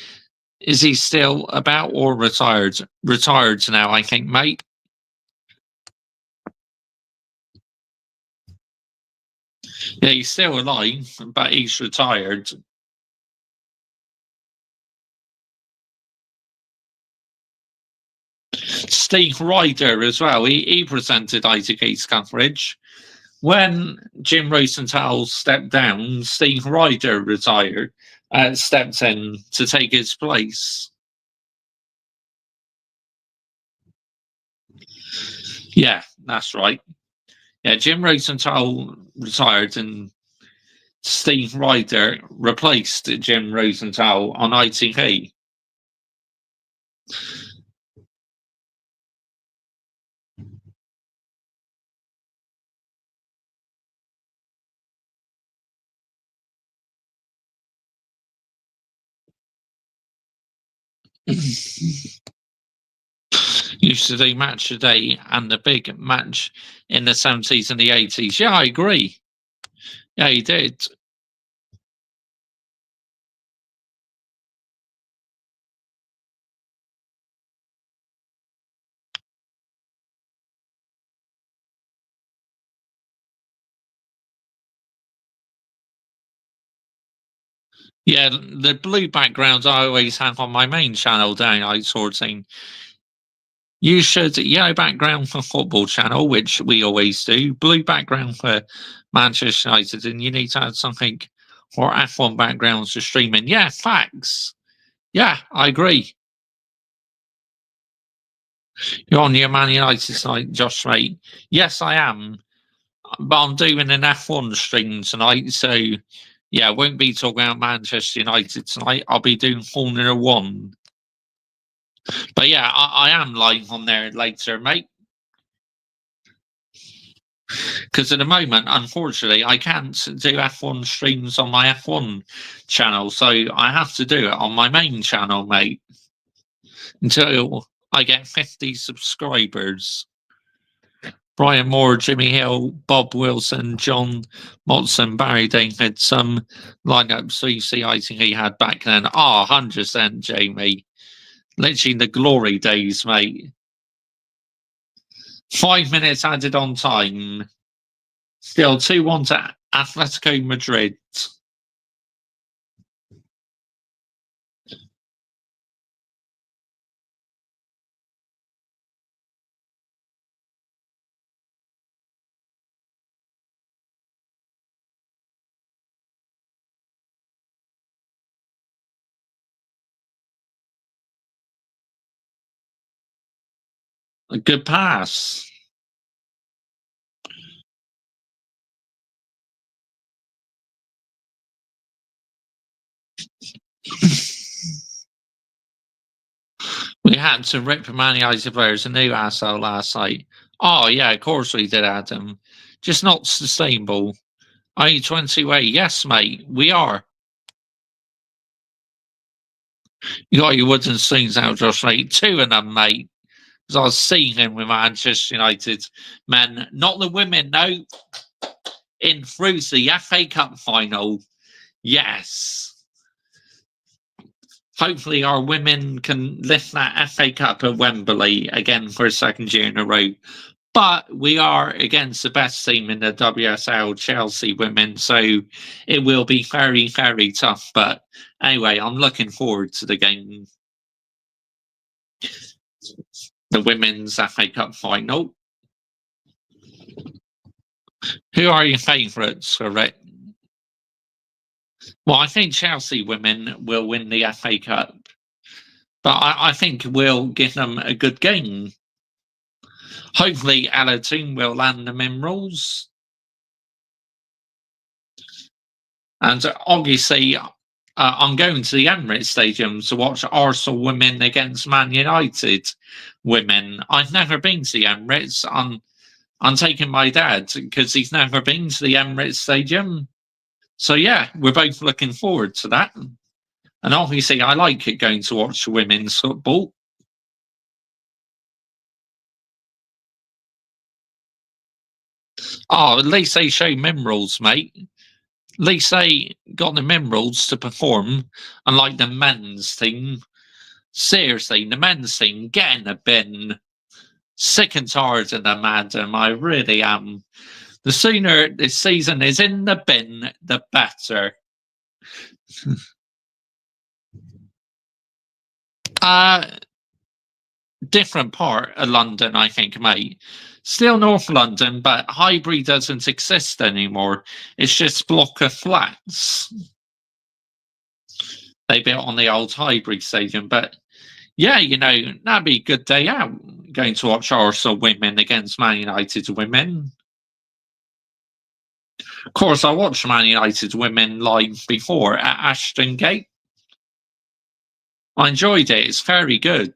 is he still about or retired? Retired now, I think, mate. Yeah, he's still alive, but he's retired. Steve Ryder as well. He presented ITK's coverage. When Jim Rosenthal stepped down, Steve Ryder retired, stepped in to take his place. Yeah, that's right. Yeah, Jim Rosenthal retired and Steve Ryder replaced Jim Rosenthal on ITK. Used to do match a day and the big match in the 70s and the 80s. Yeah, I agree. Yeah, he did. Yeah, the blue backgrounds I always have on my main channel, Downlight Sorting. You should, yellow background for football channel, which we always do, blue background for Manchester United, and you need to add something for F1 backgrounds to streaming. Yeah, facts. Yeah, I agree. You're on your Man United side, Josh, mate. Yes, I am. But I'm doing an F1 stream tonight, so yeah, I won't be talking about Manchester United tonight. I'll be doing Formula One. But yeah, I am live on there later, mate. Because at the moment, unfortunately, I can't do F1 streams on my F1 channel, so I have to do it on my main channel, mate, until I get 50 subscribers. Brian Moore, Jimmy Hill, Bob Wilson, John Motson, Barry David, some lineups I think he had back then. 100%, Jamie. Literally the glory days, mate. 5 minutes added on time. Still 2-1 to Atletico Madrid. A good pass. We had to rip Man United players a new asshole last night. Oh, yeah, of course we did, Adam. Just not sustainable. Are you 20 way? Yes, mate, we are. You got your wooden spoons out, Josh, mate. Two of them, mate. Because I was seeing him with Manchester United men, not the women, no. In through the FA Cup final. Yes. Hopefully, our women can lift that FA Cup at Wembley again for a second year in a row. But we are against the best team in the WSL, Chelsea women, so it will be very, very tough. But anyway, I'm looking forward to the game. The women's FA Cup final. Who are your favourites for it? Well, I think Chelsea women will win the FA Cup, but I think we'll give them a good game. Hopefully, our team will land the minerals. And obviously, I'm going to the Emirates Stadium to watch Arsenal women against Man United women. I've never been to the Emirates. I'm taking my dad because he's never been to the Emirates Stadium. So yeah, we're both looking forward to that. And obviously, I like it going to watch women's football. Oh, at least they show minerals, mate. At least they got the minerals to perform, unlike the men's team. Seriously, the men's team, get in the bin. Sick and tired of them, Adam. I really am. The sooner this season is in the bin, the better. Different part of London, I think, mate. Still North London, but Highbury doesn't exist anymore. It's just a block of flats they built on the old Highbury Stadium. But yeah, that'd be a good day out, going to watch Arsenal women against Man United women. Of course, I watched Man United women live before at Ashton Gate. I enjoyed it. It's very good.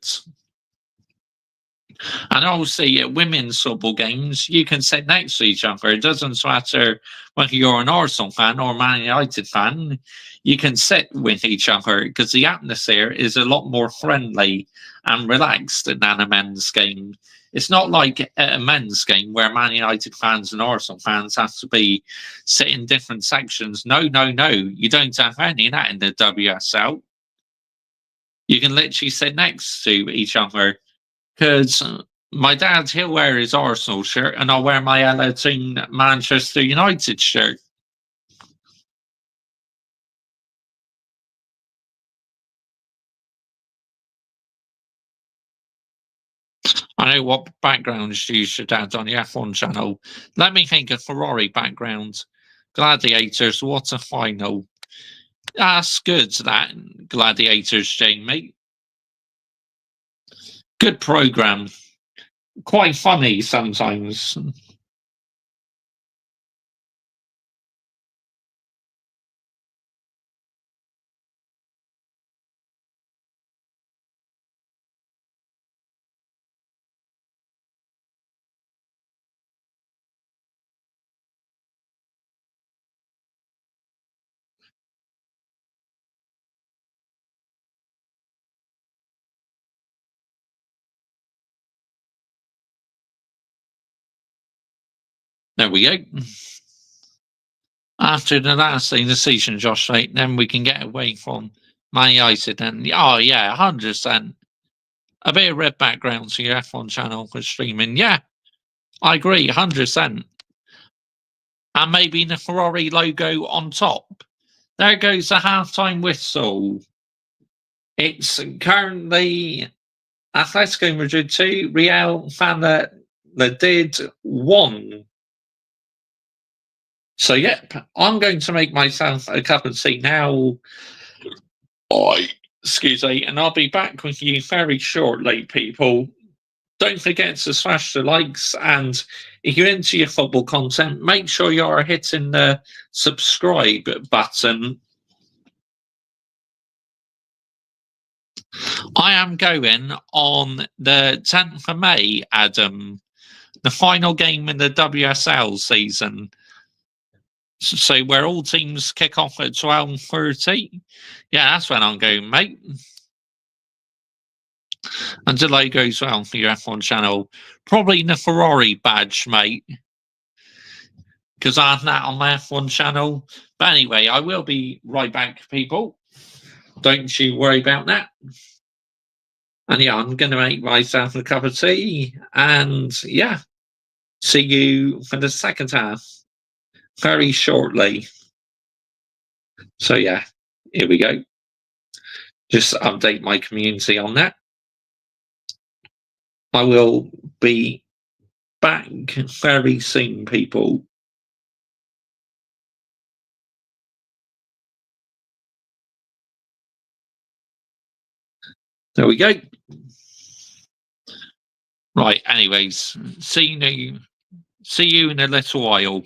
And obviously, at women's football games, you can sit next to each other. It doesn't matter whether you're an Arsenal fan or a Man United fan. You can sit with each other because the atmosphere is a lot more friendly and relaxed than a men's game. It's not like a men's game where Man United fans and Arsenal fans have to be sitting in different sections. No, no, no. You don't have any of that in the WSL. You can literally sit next to each other. Because my dad, he'll wear his Arsenal shirt and I'll wear my LA Team Manchester United shirt. I know what backgrounds you should add on the F1 channel. Let me think of Ferrari background. Gladiators, what a final. That's good, that Gladiators, Jamie. Good programme. Quite funny sometimes. There we go. After the last thing, the season, Josh, right, then we can get away from Man United. And oh yeah, 100%. A bit of red background to your F1 channel for streaming. Yeah, I agree, 100%. And maybe the Ferrari logo on top. There goes the halftime whistle. It's currently Atletico Madrid 2, Real Valladolid 1. So, yep, I'm going to make myself a cup of tea now. Excuse me, and I'll be back with you very shortly, people. Don't forget to smash the likes, and if you're into your football content, make sure you're hitting the subscribe button. I am going on the 10th of May, Adam, the final game in the WSL season. So where all teams kick off at 12:30. Yeah, that's when I'm going, mate. And the logo as well for your F1 channel. Probably the Ferrari badge, mate. Because I have that on my F1 channel. But anyway, I will be right back, people. Don't you worry about that. And yeah, I'm going to make myself a cup of tea. And yeah, see you for the second half very shortly. So yeah, here we go. Just update my community on that. I will be back very soon, people. There we go. Right, anyways, see you in a little while.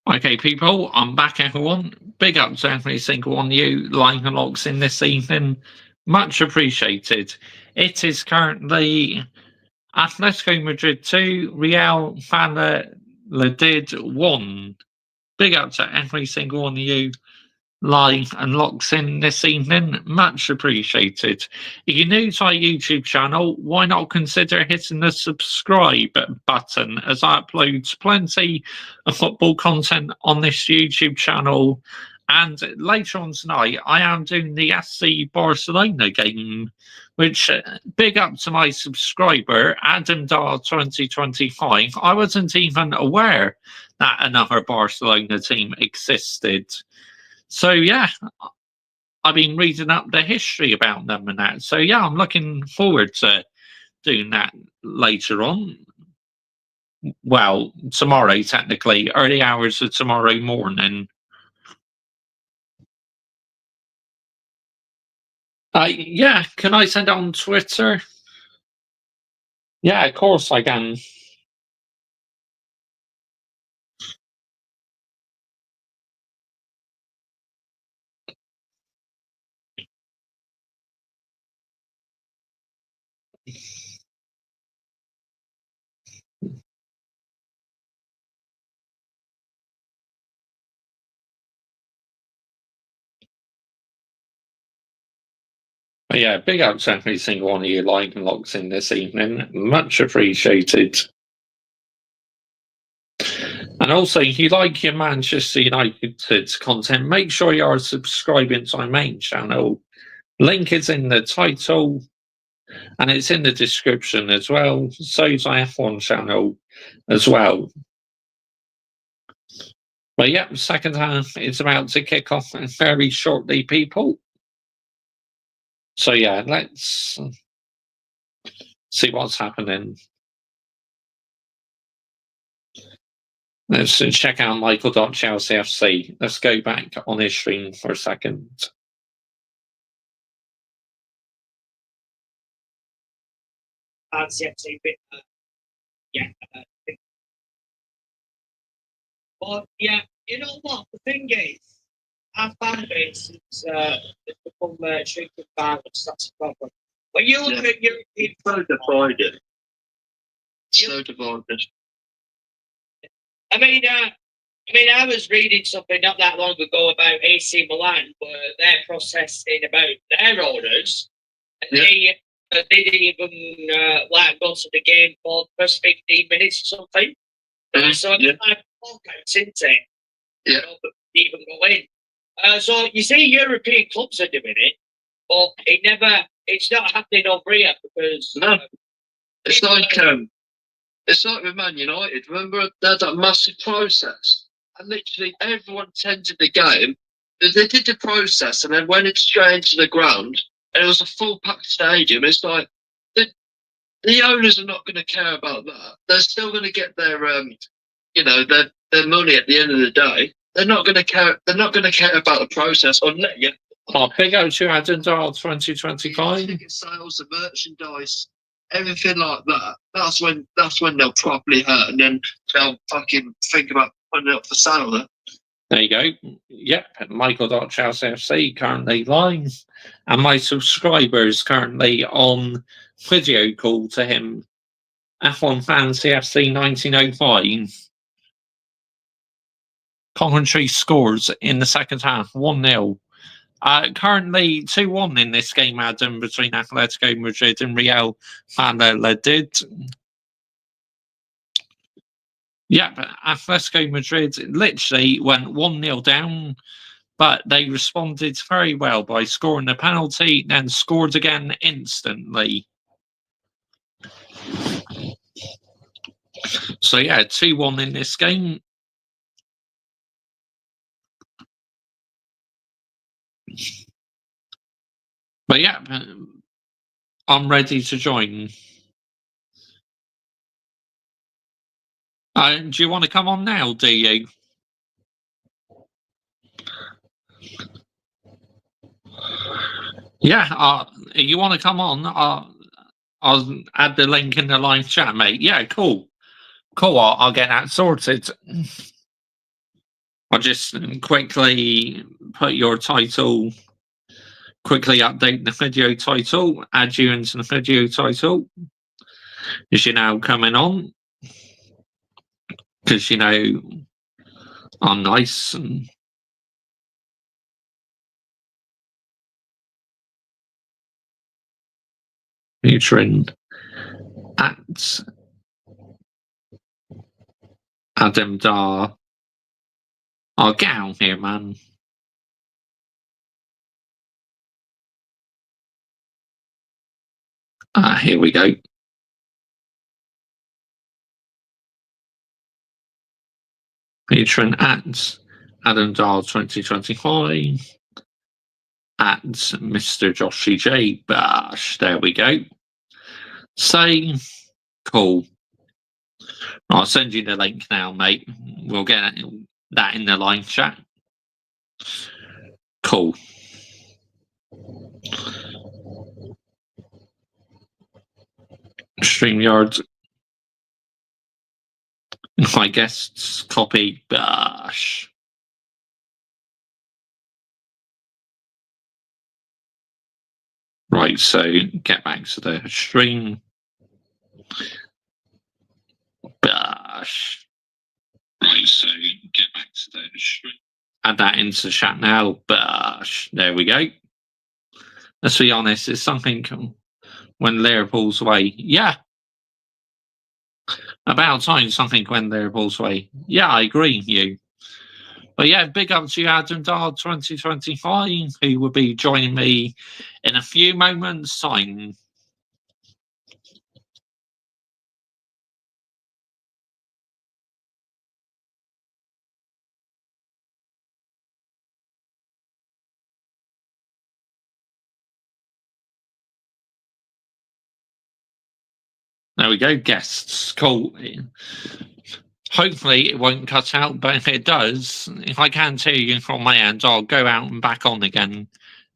Okay, people, I'm back, everyone. Big up to every single one of you lying and locks in this evening. Much appreciated. It is currently Atletico Madrid 2, Real Valladolid 1. Big up to every single one of you live and locks in this evening. Much appreciated. If you're new to our YouTube channel, why not consider hitting the subscribe button, as I upload plenty of football content on this YouTube channel. And later on tonight, I am doing the FC Barcelona game, which big up to my subscriber, Adam Dar 2025. I wasn't even aware that another Barcelona team existed. So yeah, I've been reading up the history about them and that. So yeah, I'm looking forward to doing that later on. Well, tomorrow, technically, early hours of tomorrow morning. Yeah, can I send it on Twitter? Yeah, of course I can. But yeah, big up to every single one of you live and locks in this evening. Much appreciated. And also, if you like your Manchester United content, make sure you are subscribing to my main channel. Link is in the title and it's in the description as well. So is my F1 channel as well. But yeah, second half is about to kick off very shortly, people. So yeah, let's see what's happening. Let's check out Michael.ChelseaFC. Let's go back on his stream for a second. Yeah. But yeah, you know what? The thing is, our fan base is become shrinking violence. That's the problem. When you look at European, so divided. So divided. I mean, I was reading something not that long ago about AC Milan, where they're processing about their owners, and they didn't even like go to the game for the first 15 minutes or something. So it's like walkouts, isn't it? Yeah. Even go in. So you see, European clubs are doing it, but it's not happening over here because no. It's like with Man United. Remember, they had that massive process, and literally everyone attended the game. They did the process, and then went it straight into the ground, and it was a full packed stadium. It's like the owners are not going to care about that. They're still going to get their their money at the end of the day. They're not going to care. They're not going to care about the process. Big out to Adam Dial 2025. Ticket sales, the merchandise, everything like that. That's when they'll properly hurt, and then they'll fucking think about putting it up for sale. There you go. Yep, Michael.ChelseaFC currently live, and my subscribers currently on video call to him. F1 fan CFC 1905. Coventry scores in the second half 1-0. Currently 2-1 in this game, Adam, between Atletico Madrid and Real Valladolid. Yeah, but Atletico Madrid literally went 1-0 down, but they responded very well by scoring a penalty, then scored again instantly. So yeah, 2-1 in this game. But yeah, I'm ready to join. Do you want to come on now, do you? Yeah, you want to come on? I'll add the link in the live chat, mate. Yeah, cool. Cool, I'll get that sorted. I'll just quickly put your title, quickly update the video title, add you into the video title. As you're now coming on, because I'm nice and featuring at Adam Dar. Oh, get out here, man. Here we go. Featuring at Adam Dar 2025. At Mr. Joshy J. Bash. There we go. Say, cool. I'll send you the link now, mate. We'll get that in the live chat. Cool. StreamYard. My guests copy. Bash. Right, so get back to the stream. Bash. Right, so get back to the stream. Add that into the chat now. Bash. There we go. Let's be honest, it's something when Liverpool's away. Yeah. About time something when Liverpool's away. Yeah, I agree with you. But yeah, big up to Adam Dar 2025, who will be joining me in a few moments' time. There we go, guests. Cool. Hopefully it won't cut out, but if it does, if I can tell you from my end, I'll go out and back on again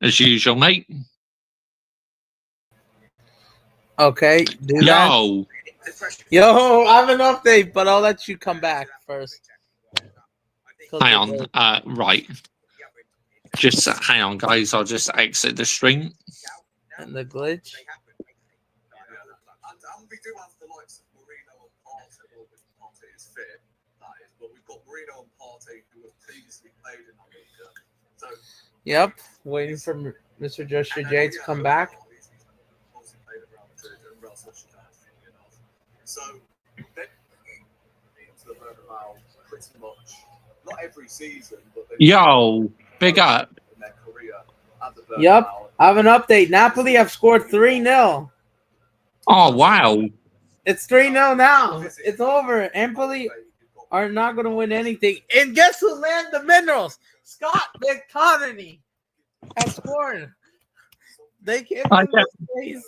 as usual, mate. Okay, do Yo. that. Yo, I have an update, but I'll let you come back first. Hang on, right. Just hang on, guys. I'll just exit the stream. And the glitch. We do have the likes of Marino and Partey. Well, Partey is fit, that is, but we've got Marino and Partey who have previously played in La Liga. So, yep, waiting for Mr. Joshua J to come back. So, into the Bernabeu pretty much, not every season, but yo, big up. In their career at the Bernabeu. Yep, I have an update. Napoli have scored 3-0. Oh, wow. It's 3-0 now. It's over. Empoli are not going to win anything. And guess who landed the minerals? Scott McTominay has scored. They can't win this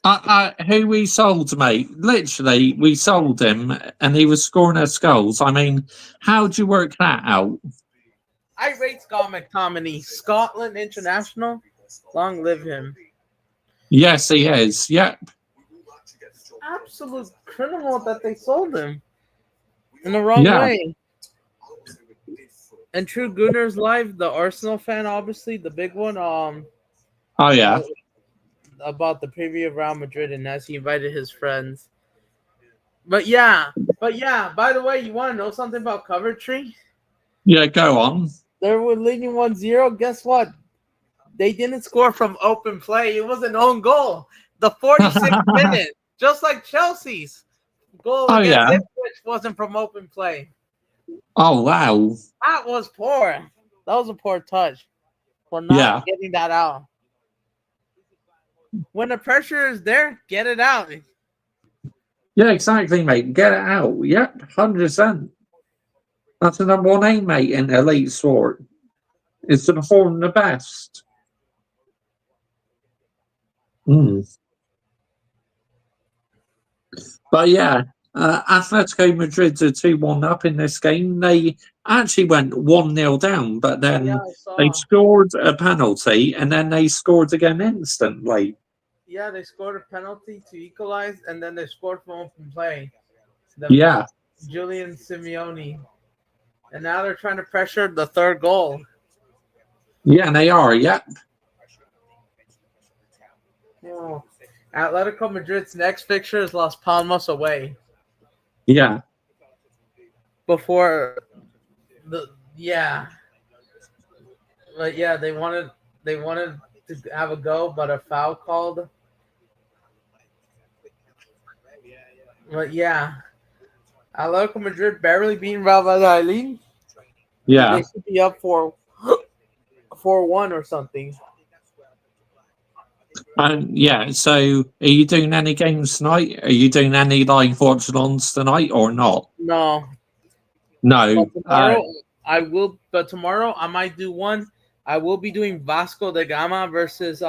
space. Who we sold, mate? Literally, we sold him and he was scoring us goals. I mean, how'd you work that out? I rate Scott McTominay. Scotland international. Long live him. Yes, he is. Yep. Absolute criminal that they sold him in the wrong way. And True Gunners Live, the Arsenal fan, obviously the big one. Oh yeah. About the preview of Real Madrid, and as he invited his friends. But yeah. By the way, you want to know something about Coventry? Yeah, go on. They were leading 1-0. Guess what? They didn't score from open play. It was an own goal. The 46th minute, just like Chelsea's goal against Ipswich wasn't from open play. Oh, wow. That was poor. That was a poor touch for not getting that out. When the pressure is there, get it out. Yeah, exactly, mate. Get it out. Yep, 100%. That's the number one aim, mate, in elite sport. It's to perform the best. But yeah, Atletico Madrid are 2-1 up in this game. They actually went 1-0 down, but then they scored a penalty and then they scored again instantly. Yeah, they scored a penalty to equalize and then they scored from open play. Yeah. Julian Simeone. And now they're trying to pressure the third goal. Yeah, they are. Yeah. Oh. Atletico Madrid's next fixture is Las Palmas away. Yeah. Before the but yeah, they wanted to have a go, but a foul called. But yeah, Atletico Madrid barely beating Valladolid. Yeah. They should be up for 4-1 or something. Yeah. So, are you doing any games tonight? Are you doing any live watch-alongs tonight or not? No, No. but tomorrow I will. But tomorrow I might do one. I will be doing Vasco da Gama versus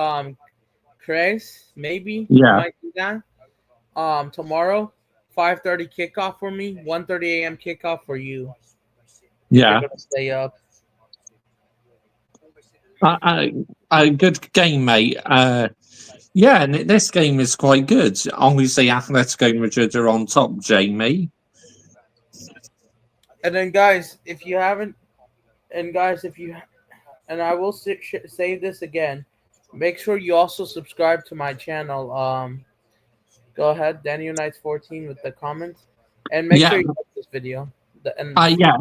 Cres. Maybe I Yeah. might do that. Tomorrow, 5:30 kickoff for me. 1:30 a.m. kickoff for you. Yeah. You're gonna stay up. A good game, mate. Yeah, and this game is quite good. Obviously, Atletico Madrid are on top, Jamie. And then, guys, if you haven't, and guys, and I will say this again, make sure you also subscribe to my channel. Go ahead, Daniel Knights 14 with the comments, and make Yeah. sure you like this video. Yeah.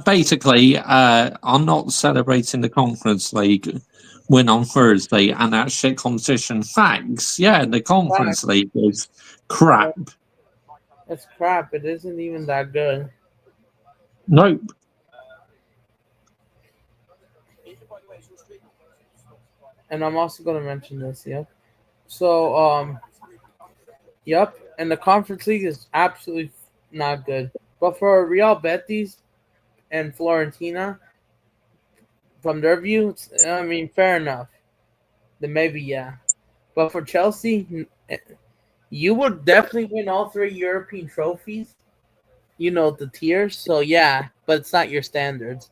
Basically, I'm not celebrating the Conference League win on Thursday and that shit competition. Facts. Yeah, the Conference League is crap. It's crap. It isn't even that good. Nope. And I'm also going to mention this. Yep. So, yep. And the Conference League is absolutely not good. But for Real Betis and Florentina, from their view, I mean, fair enough. Then maybe, yeah. But for Chelsea, you would definitely win all 3 European trophies. You know, the tiers. So, yeah. But it's not your standards.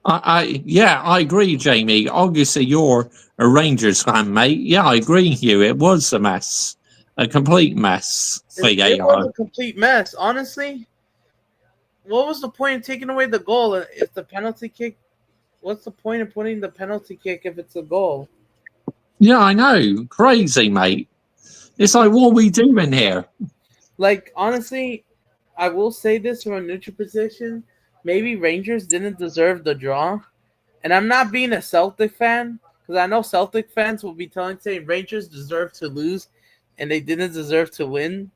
I agree, Jamie. Obviously, you're a Rangers fan, mate. Yeah, I agree with you. It was a mess. A complete mess. It was a complete mess. Honestly, what was the point of taking away the goal if the penalty kick? What's the point of putting the penalty kick if it's a goal? Yeah, I know. Crazy, mate. It's like, what are we doing here? Like, honestly, I will say this from a neutral position. Maybe Rangers didn't deserve the draw. And I'm not being a Celtic fan, because I know Celtic fans will be saying Rangers deserve to lose and they didn't deserve to win.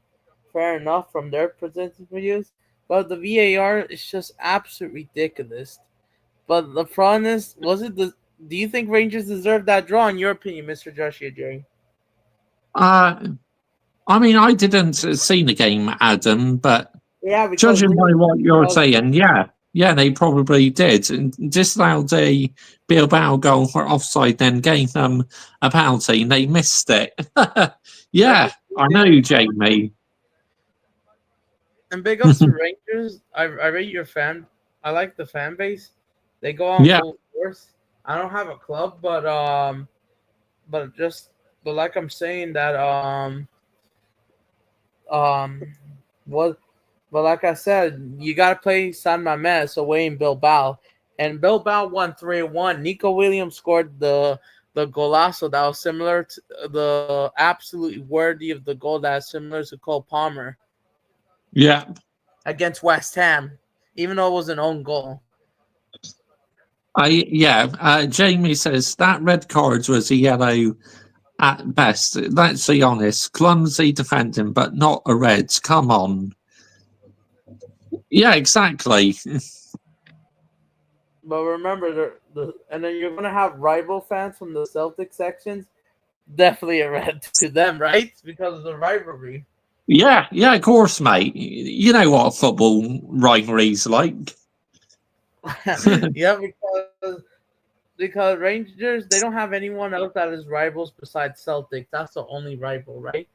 Fair enough from their presented videos. But the VAR is just absolutely ridiculous. But the problem is, do you think Rangers deserve that draw, in your opinion, Mr. Joshua Jerry? I mean, I didn't see the game, Adam, but judging by what you're saying, yeah, they probably did. Disallowed a Bilbao goal for offside, then gave them a penalty, and they missed it. Yeah, I know, Jamie. And big ups to Rangers. I rate your fan. I like the fan base. They go on full force. I don't have a club, but like I'm saying that but like I said, you got to play San Mamés away in Bilbao, and Bilbao won 3-1. Nico Williams scored the golazo that was similar to the absolutely worthy of the goal that is similar to Cole Palmer. Yeah, against West Ham, even though it was an own goal. Jamie says that red card was a yellow at best. Let's be honest, clumsy defending, but not a red. Come on. Yeah, exactly. But remember, and then you're gonna have rival fans from the Celtic sections. Definitely a red to them, right? Because of the rivalry. Yeah, of course, mate. You know what football rivalry's like. Yeah, because Rangers, they don't have anyone else that is rivals besides Celtic. That's the only rival, right?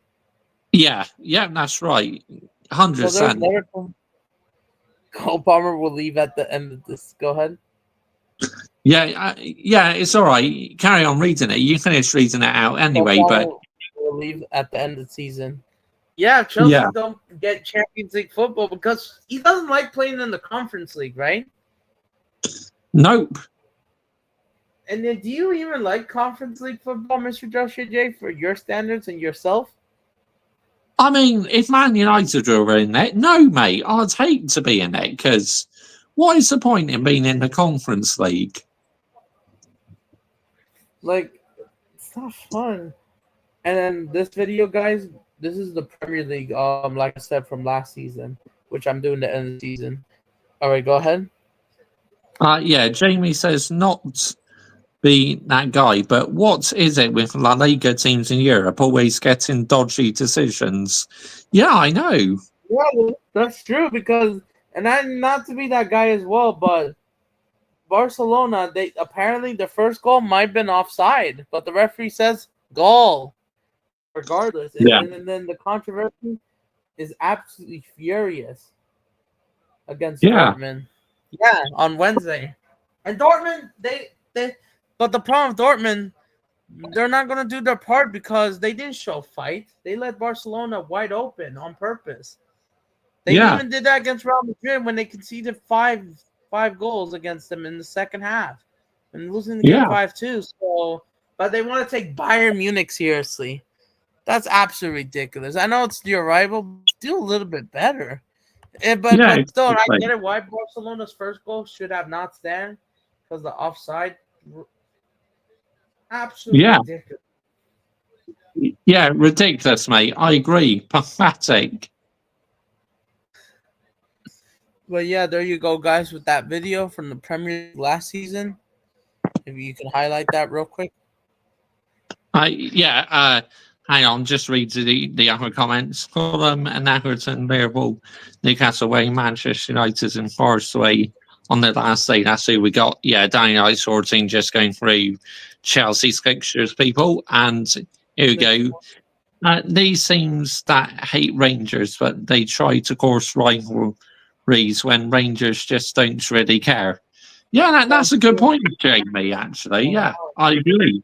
Yeah, that's right. 100%. Cole Palmer will leave at the end of this. Go ahead. Yeah, it's all right. Carry on reading it. You finished reading it out anyway, but will leave at the end of the season. Yeah, Chelsea Yeah. don't get Champions League football because he doesn't like playing in the Conference League, right? Nope. And then, do you even like Conference League football, Mr. Joshua J, for your standards and yourself? I mean, if Man United were in it, no, mate, I'd hate to be in it because what is the point in being in the Conference League? Like, it's not fun. And then this video, guys, this is the Premier League. Like I said from last season, which I'm doing the end of the season. All right, go ahead. Yeah, Jamie says not be that guy, but what is it with La Liga teams in Europe always getting dodgy decisions? Yeah, I know. Yeah, that's true because, and I'm not to be that guy as well, but Barcelona, they apparently the first goal might have been offside, but the referee says goal, regardless. Yeah. And then the controversy is absolutely furious against Yeah. Dortmund. Yeah, on Wednesday. And Dortmund, but the problem with Dortmund, they're not going to do their part because they didn't show fight. They let Barcelona wide open on purpose. They Yeah. even did that against Real Madrid when they conceded five goals against them in the second half and losing the game Yeah. 5-2. So, but they want to take Bayern Munich seriously. That's absolutely ridiculous. I know it's your rival, but still a little bit better. But Yeah, still, I exactly. get it why Barcelona's first goal should have not stand because the offside. Absolutely Yeah. ridiculous. Yeah, ridiculous, mate. I agree. Pathetic. But yeah, there you go, guys, with that video from the Premier League last season. If you can highlight that real quick. Hang on, just read the other comments. Fulham and Everton, Liverpool, Newcastle away, Manchester United and Forest away on the last day. That's who we got. Yeah, Danny Ice 14 just going through Chelsea's fixtures, people. And here we go. These teams that hate Rangers, but they try to cause rivalries when Rangers just don't really care. Yeah, that's a good point, Jamie, actually. Yeah, I agree.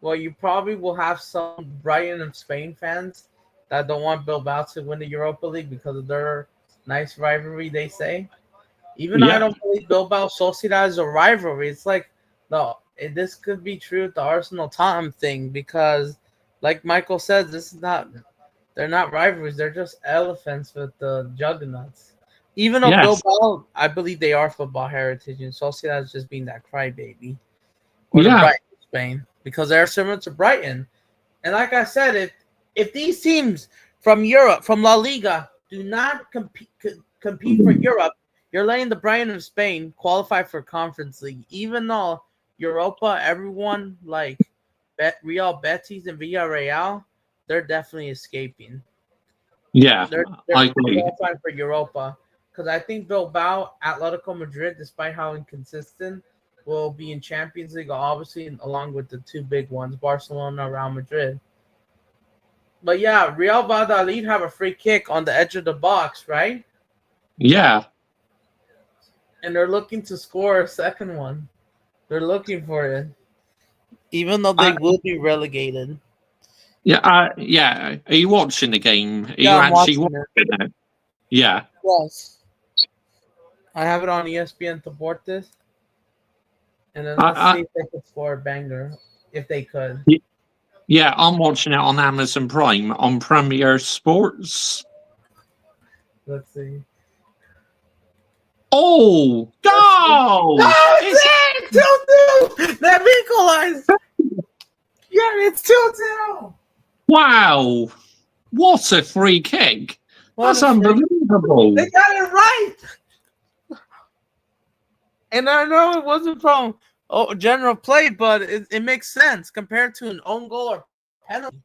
Well, you probably will have some Brighton and Spain fans that don't want Bilbao to win the Europa League because of their nice rivalry, they say. Even though I Yeah. don't believe Bilbao Sociedad is a rivalry, it's like, no, this could be true with the Arsenal Tottenham thing because, like Michael says, they're not rivalries, they're just elephants with the juggernauts. Even though Yes. Bilbao, I believe they are football heritage, and Sociedad is just being that crybaby. Or the Yeah. Brighton Spain, because they're similar to Brighton. And like I said, if these teams from Europe, from La Liga, do not compete for Europe, you're letting the Brighton of Spain qualify for Conference League. Even though Europa, everyone like Real Betis and Villarreal, they're definitely escaping. Yeah, They're I agree. qualifying for Europa. Because I think Bilbao, Atletico Madrid, despite how inconsistent, will be in Champions League, obviously, along with the two big ones, Barcelona, Real Madrid. But yeah, Real Valladolid have a free kick on the edge of the box, right? Yeah. And they're looking to score a second one. They're looking for it. Even though they will be relegated. Yeah. Yeah. Are you watching the game? Are you I'm actually watching watching it? Yeah. Yes. I have it on ESPN Deportes. And then let's see if they could score a banger. If they could. Yeah, I'm watching it on Amazon Prime on Premier Sports. Let's see. Oh, go! Oh, it's 2-2! That equalized! Yeah, it's 2-2! Wow. What a free kick. That's unbelievable. They got it right! And I know it wasn't from general play, but it makes sense compared to an own goal or penalty.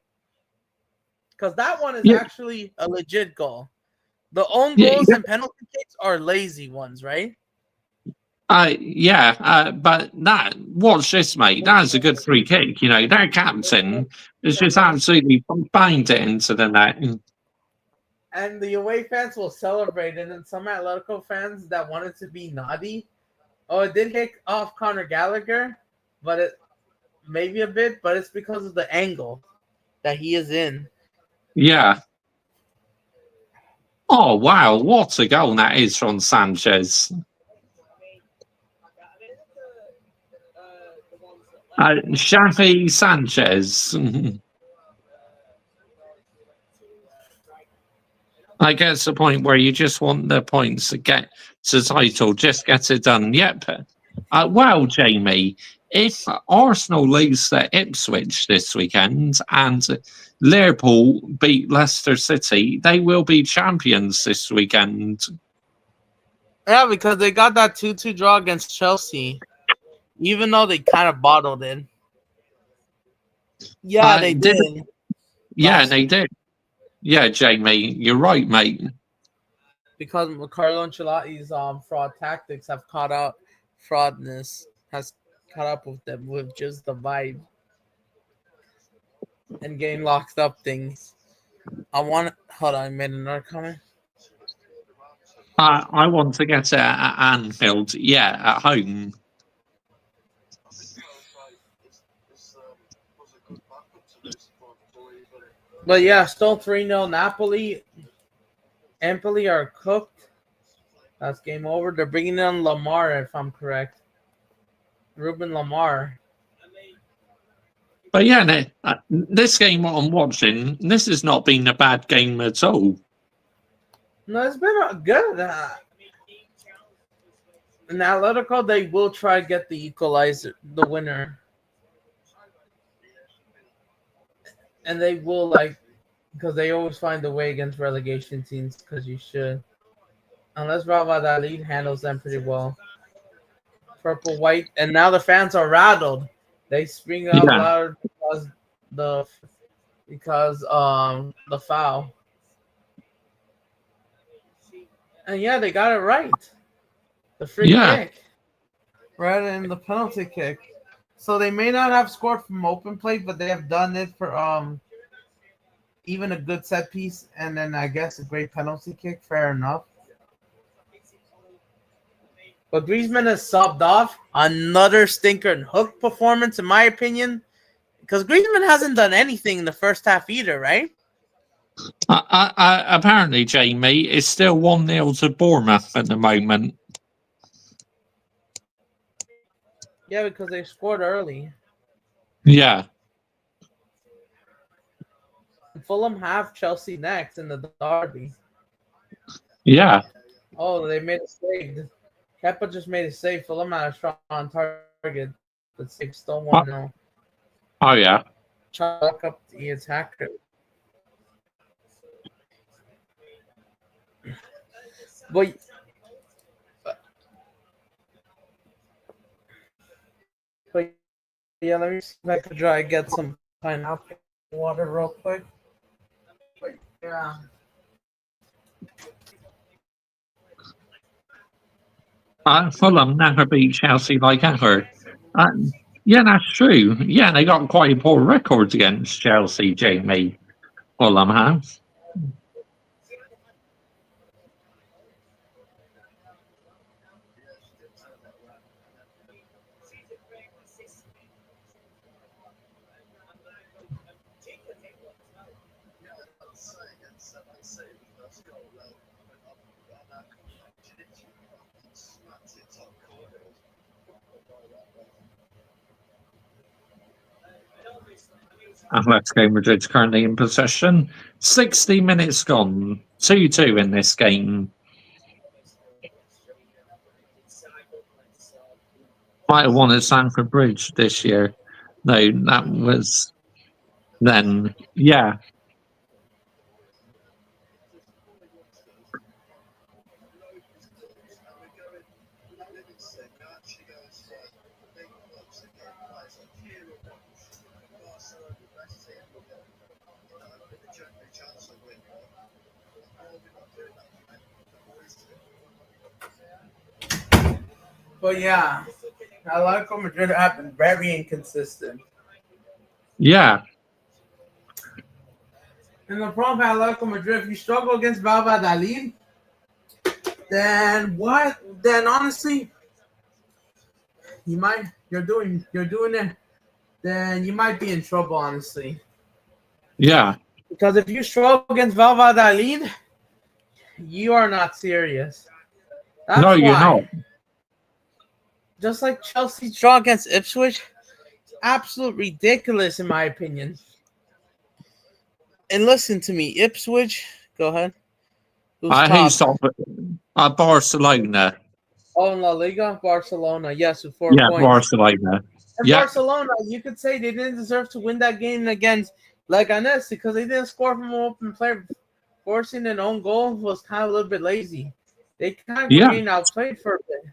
Because that one is actually a legit goal. The own goals and penalty kicks are lazy ones, right? But watch this, mate. That's a good free kick. You know, their captain is just absolutely banged it into the net. And the away fans will celebrate, and then some Atletico fans that wanted to be naughty. Oh, it did hit off Conor Gallagher, but maybe a bit, but it's because of the angle that he is in. Yeah. Oh, wow. What a goal that is from Sanchez. Xavi Sanchez. I guess the point where you just want the points to get to the title, just get it done. Yep. Well, Jamie, if Arsenal lose to Ipswich this weekend and Liverpool beat Leicester City, they will be champions this weekend. Yeah, because they got that 2-2 draw against Chelsea, even though they kind of bottled it. Yeah, they did. Yeah, they did. Yeah, Jamie, you're right, mate. Because Carlo Ancelotti's fraud tactics have fraudness has caught up with them with just the vibe and getting locked up things. Hold on, I made another comment. I want to get it at Anfield. Yeah, at home. But yeah, still 3-0 Napoli. Empoli are cooked. That's game over. They're bringing in Lamar, if I'm correct. Ruben Lamar. But yeah, this game what I'm watching, this has not been a bad game at all. No, it's been good. In Atletico, they will try to get the equalizer, the winner. And they will, because they always find a way against relegation teams, because you should. Unless Valladolid handles them pretty well. Purple, white, and now the fans are rattled. They spring out loud because the foul. And yeah, they got it right. The free kick. Rather than the penalty kick. So they may not have scored from open play, but they have done it for even a good set piece and then I guess a great penalty kick. Fair enough. But Griezmann has subbed off. Another stinker and hook performance, in my opinion. Because Griezmann hasn't done anything in the first half either, right? Apparently, Jamie, it's still 1-0 to Bournemouth at the moment. Yeah, because they scored early. Yeah. Fulham have Chelsea next in the derby. Yeah. Oh, they made a save. Kepa just made a save. Fulham had a shot on target. The save still 1-0. Oh, yeah. Chalk up the attacker. But yeah, let me see if I can try to get some pineapple water real quick. But yeah. Fulham never beat Chelsea like ever. Yeah, that's true. Yeah, they got quite poor records against Chelsea, Jamie. Fulham have. Atletico Madrid's currently in possession. 60 minutes gone. 2-2 in this game. Might have won at Stamford Bridge this year. No, that was then. Yeah. But yeah, Atletico Madrid have been very inconsistent. Yeah. And the problem with Atletico Madrid, if you struggle against Valladolid, then what? Then honestly, you're doing it. Then you might be in trouble, honestly. Yeah. Because if you struggle against Valladolid, you are not serious. That's No, you're not. why. Just like Chelsea draw against Ipswich, absolute ridiculous in my opinion. And listen to me, Ipswich. Go ahead. Who's top? Barcelona. Oh, in La Liga, Barcelona. Yes, with 4 Yeah, points. Barcelona. And Yeah. Barcelona, you could say they didn't deserve to win that game against Leganes because they didn't score from an open player. Forcing an own goal was kind of a little bit lazy. They kind of were Yeah. getting outplayed for a bit.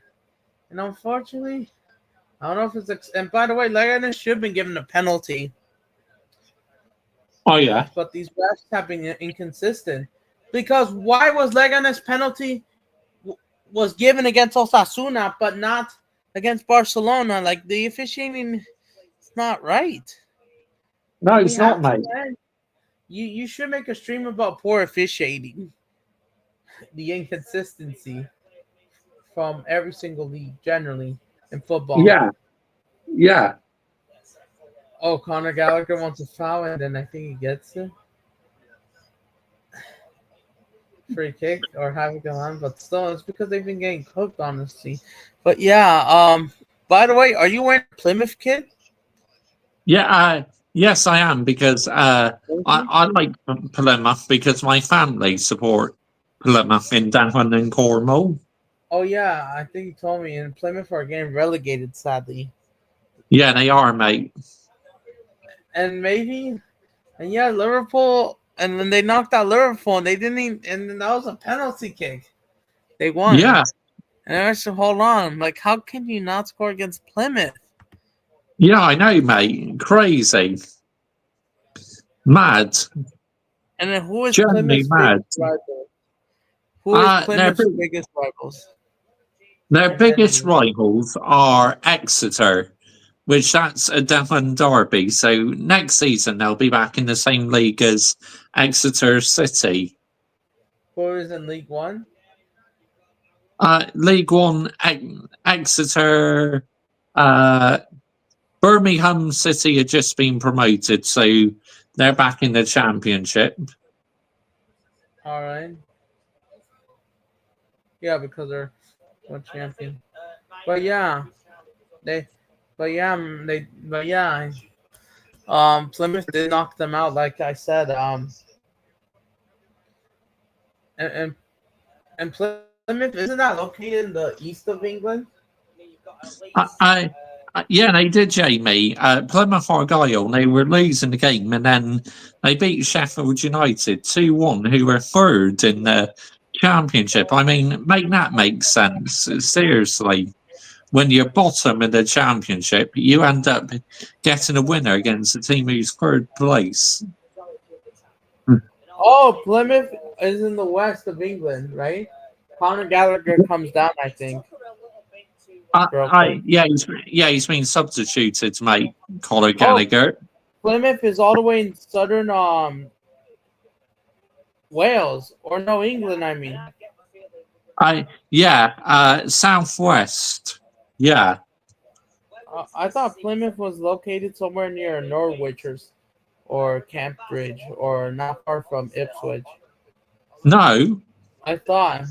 And unfortunately, I don't know if it's... and by the way, Leganes should have been given a penalty. Oh, yeah. But these refs have been inconsistent. Because why was Leganes penalty was given against Osasuna, but not against Barcelona? Like, the officiating is not right. No, it's not, mate. You should make a stream about poor officiating. The inconsistency from every single league, generally, in football. Yeah. Yeah. Oh, Conor Gallagher wants a foul, and then I think he gets it. Free kick or having a line, but still, it's because they've been getting cooked, honestly. But yeah, by the way, are you wearing a Plymouth kit? Yeah, yes, I am, because I like Plymouth because my family support Plymouth in Devon and Cornwall. Oh yeah, I think you told me. And Plymouth are getting relegated, sadly. Yeah, they are, mate. And yeah, Liverpool, and then they knocked out Liverpool, and they didn't even, and then that was a penalty kick. They won. Yeah. And I said, hold on, like, how can you not score against Plymouth? Yeah, I know, mate. Crazy. Mad. And then who is Germany Plymouth's mad. biggest rival? Who is Plymouth's biggest rivals? Their biggest rivals are Exeter, which that's a Devon derby. So next season they'll be back in the same league as Exeter City. Who is in League One? League One, Exeter, Birmingham City had just been promoted, so they're back in the Championship. All right. Yeah, because they're one champion. But yeah, Plymouth did knock them out, like I said. And Plymouth, isn't that located in the east of England? Yeah, they did, Jamie. Plymouth Argyle, they were losing the game, and then they beat Sheffield United 2-1, who were third in the Championship. I mean, that make sense. Seriously. When you're bottom in the Championship, you end up getting a winner against a team who's third place. Oh, Plymouth is in the west of England, right? Conor Gallagher comes down, I think. He's been substituted, mate. Conor Gallagher. Plymouth is all the way in southern Wales, or no, England. I mean. Southwest. Yeah. I thought Plymouth was located somewhere near Norwich or Cambridge, or not far from Ipswich. No. I thought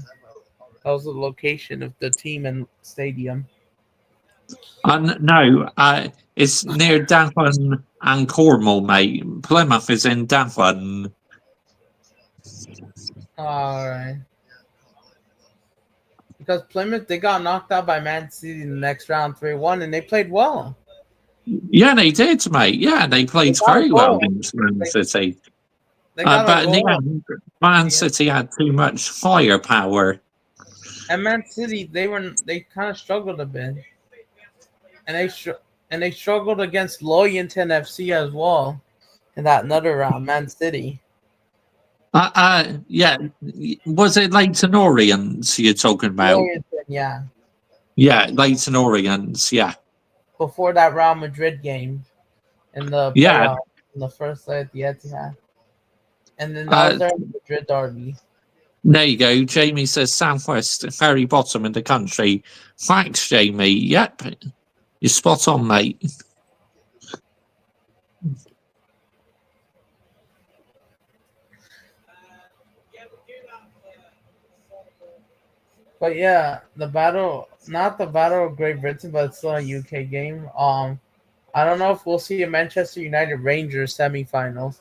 that was the location of the team and stadium. No, it's near Devon and Cornwall, mate. Plymouth is in Devon. All right. Because Plymouth, they got knocked out by Man City in the next round 3-1, and they played well. Yeah, they did, mate. Yeah, they played very well against Man City. But in the end, Man City had too much firepower. And Man City, they kind of struggled a bit. And they struggled against Loyington FC as well in that another round, Man City. Yeah. Was it Leyton Orient you're talking about? Loyington, yeah. Yeah, Leyton Orient, yeah. Before that Real Madrid game in the playoff, in the first leg at the Etihad. And then that was their Madrid derby. There you go. Jamie says Southwest, very bottom in the country. Thanks, Jamie. Yep. You're spot on, mate. But yeah, not the battle of Great Britain, but it's still a UK game. I don't know if we'll see a Manchester United Rangers semifinals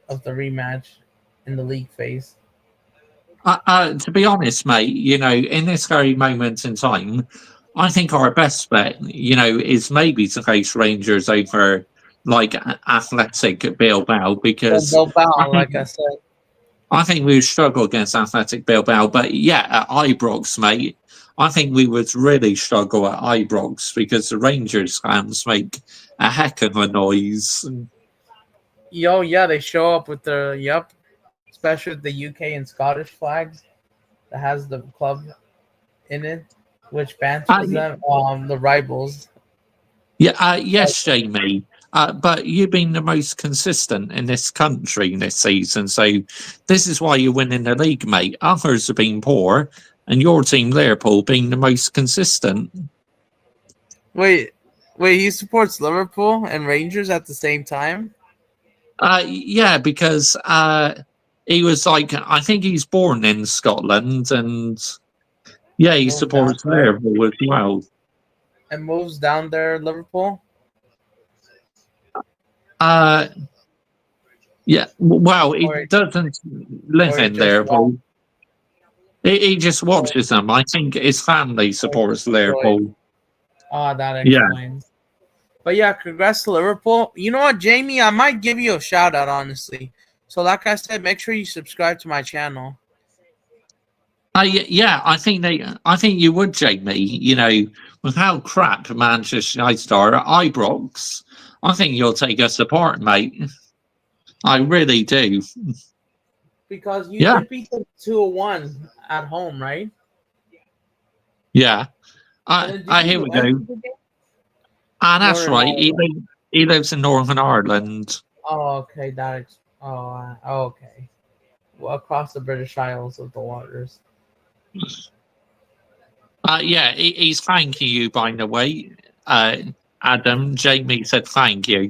of the rematch in the league phase. To be honest, mate, in this very moment in time, I think our best bet, is maybe to face Rangers over like Athletic Bilbao And because I Bilbao, think like I said. I think we would struggle against Athletic Bilbao. But yeah, at Ibrox, mate, I think we would really struggle at Ibrox because the Rangers fans make a heck of a noise. Yo, yeah, they show up with their especially with the UK and Scottish flags that has the club in it, which Uh, banters them. The rivals. Yeah, yes, Jamie. But you've been the most consistent in this country this season, so this is why you're winning the league, mate. Others have been poor, and your team, Liverpool, being the most consistent. Wait, wait, he supports Liverpool and Rangers at the same time? Yeah, because he was like, I think he's born in Scotland, and yeah, he Moves down supports there Liverpool as well. and moves down there, Liverpool. Uh, yeah, well, he Or doesn't live or he in just walks. Liverpool. He just watches them. I think his family supports Liverpool. That Yeah, explains. But yeah, congrats to Liverpool. You know what, Jamie? I might give you a shout out, honestly. So, like I said, make sure you subscribe to my channel. yeah. I think you would, Jamie. With how crap Manchester United are at Ibrox, I think you'll take us apart, mate. I really do. Because you Yeah, did beat them 2-1 at home, right? yeah. And then did Here you we go. enter the game? That's Northern right. Ireland. He lives in Northern Ireland. Oh, okay. Okay. Well, across the British Isles of the waters. Yeah, he's thanking you, by the way. Adam, Jamie said thank you.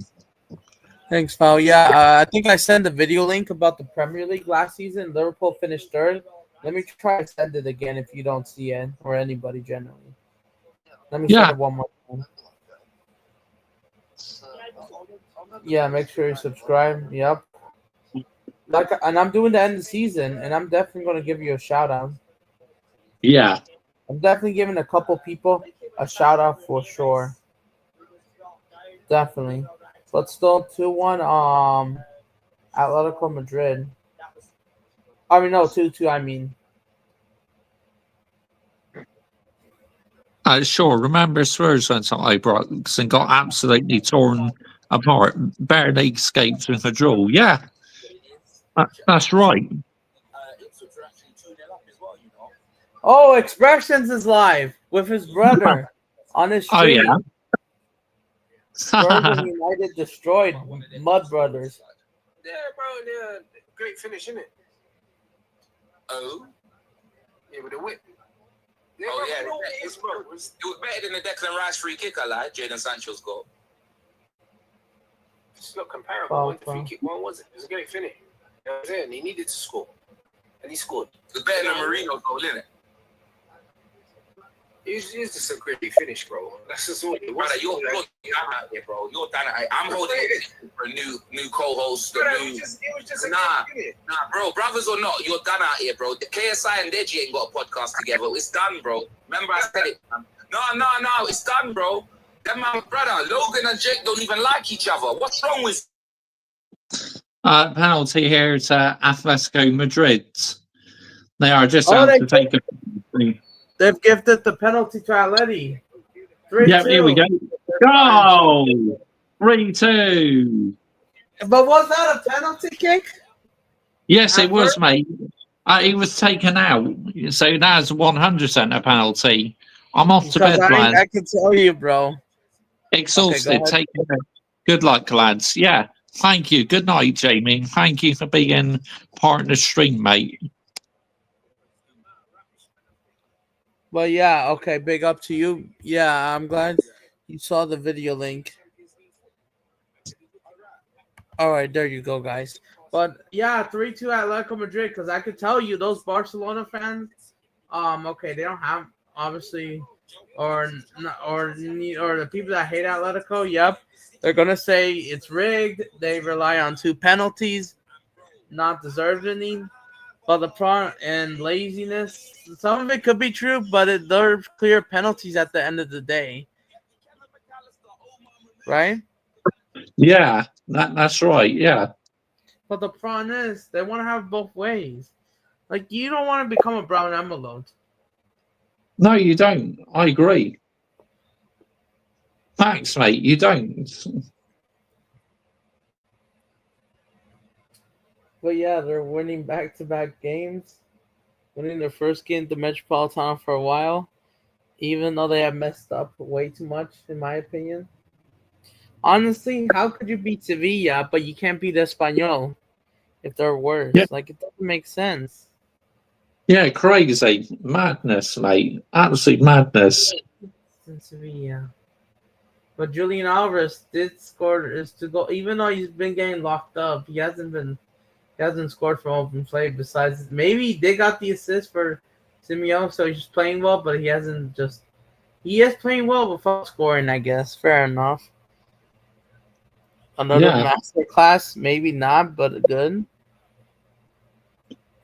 Thanks, pal. Yeah, I think I sent a video link about the Premier League last season. Liverpool finished third. Let me try to send it again if you don't see it, or anybody generally. Let me send Yeah, it one more time. Yeah, make sure you subscribe. Yep. And I'm doing the end of the season, and I'm definitely going to give you a shout out. yeah. I'm definitely giving a couple people a shout out for sure. Definitely. But still 2-1 Atletico Madrid. I mean no 2-2 I mean. Sure. Remember, Spurs went to Ibrox and got absolutely torn apart, barely escaped with a draw. Yeah, that's right. Oh, Expressions is live with his brother on his Oh yeah. stream. Spurs and United destroyed Mud Brothers. Yeah, bro, yeah, great finish, isn't it? Oh, Yeah, with the whip. Yeah, oh bro, yeah. bro, it is, bro. It was better than the Declan Rice free kick, I like, Jadon Sancho's goal. It's not comparable. One free kick, one was it? It was a great finish. You know what I'm saying? He needed to score, and he scored. It was better than Marino's goal, isn't it? It's just a great finish, bro. That's just what it was. Brother, you're done out here, bro. You're done out here. I'm holding it for a new co-host. It was just a Nah, great finish. nah, bro. Brothers or not, you're done out here, bro. The KSI and Deji ain't got a podcast together. It's done, bro. Remember I said it, man. No. It's done, bro. Them man, brother, Logan and Jake don't even like each other. What's wrong with? Penalty here to Atletico Madrid. They are just Oh, out they to take a. They've gifted the penalty to Atleti. 3-2. Yeah, here we go. Go! 3-2. But was that a penalty kick? Yes, At it was, first? mate. He was taken out, so that's 100% a penalty. I'm off to Because bed, lads. I can tell you, bro. Exhausted. Okay, Take care. Good luck, lads. Yeah. Thank you. Good night, Jamie. Thank you for being part of the stream, mate. But yeah, okay, big up to you. Yeah, I'm glad you saw the video link. All right, there you go, guys. But yeah, 3-2 Atletico Madrid, because I could tell you those Barcelona fans Okay, they don't have obviously, or the people that hate Atletico. Yep, they're gonna say it's rigged. They rely on 2 penalties, not deserved any. But the problem and laziness, some of it could be true, but they're clear penalties at the end of the day, right? Yeah, that's right. Yeah. But the problem is they want to have both ways. Like you don't want to become a brown envelope. No, you don't. I agree. Facts, mate. You don't. But yeah, they're winning back-to-back games, winning their first game at the Metropolitano for a while, even though they have messed up way too much, in my opinion. Honestly, how could you beat Sevilla, but you can't beat Espanyol if they're worse? Yeah. Like, it doesn't make sense. Yeah, crazy. Madness, mate. Absolute madness. In Sevilla. But Julian Alvarez did score is to go, even though he's been getting locked up, he hasn't scored from open play. Besides, maybe they got the assist for Simeone, so he's playing well, but he is playing well without scoring. I guess fair enough. Another Yeah. master class, maybe not, but good.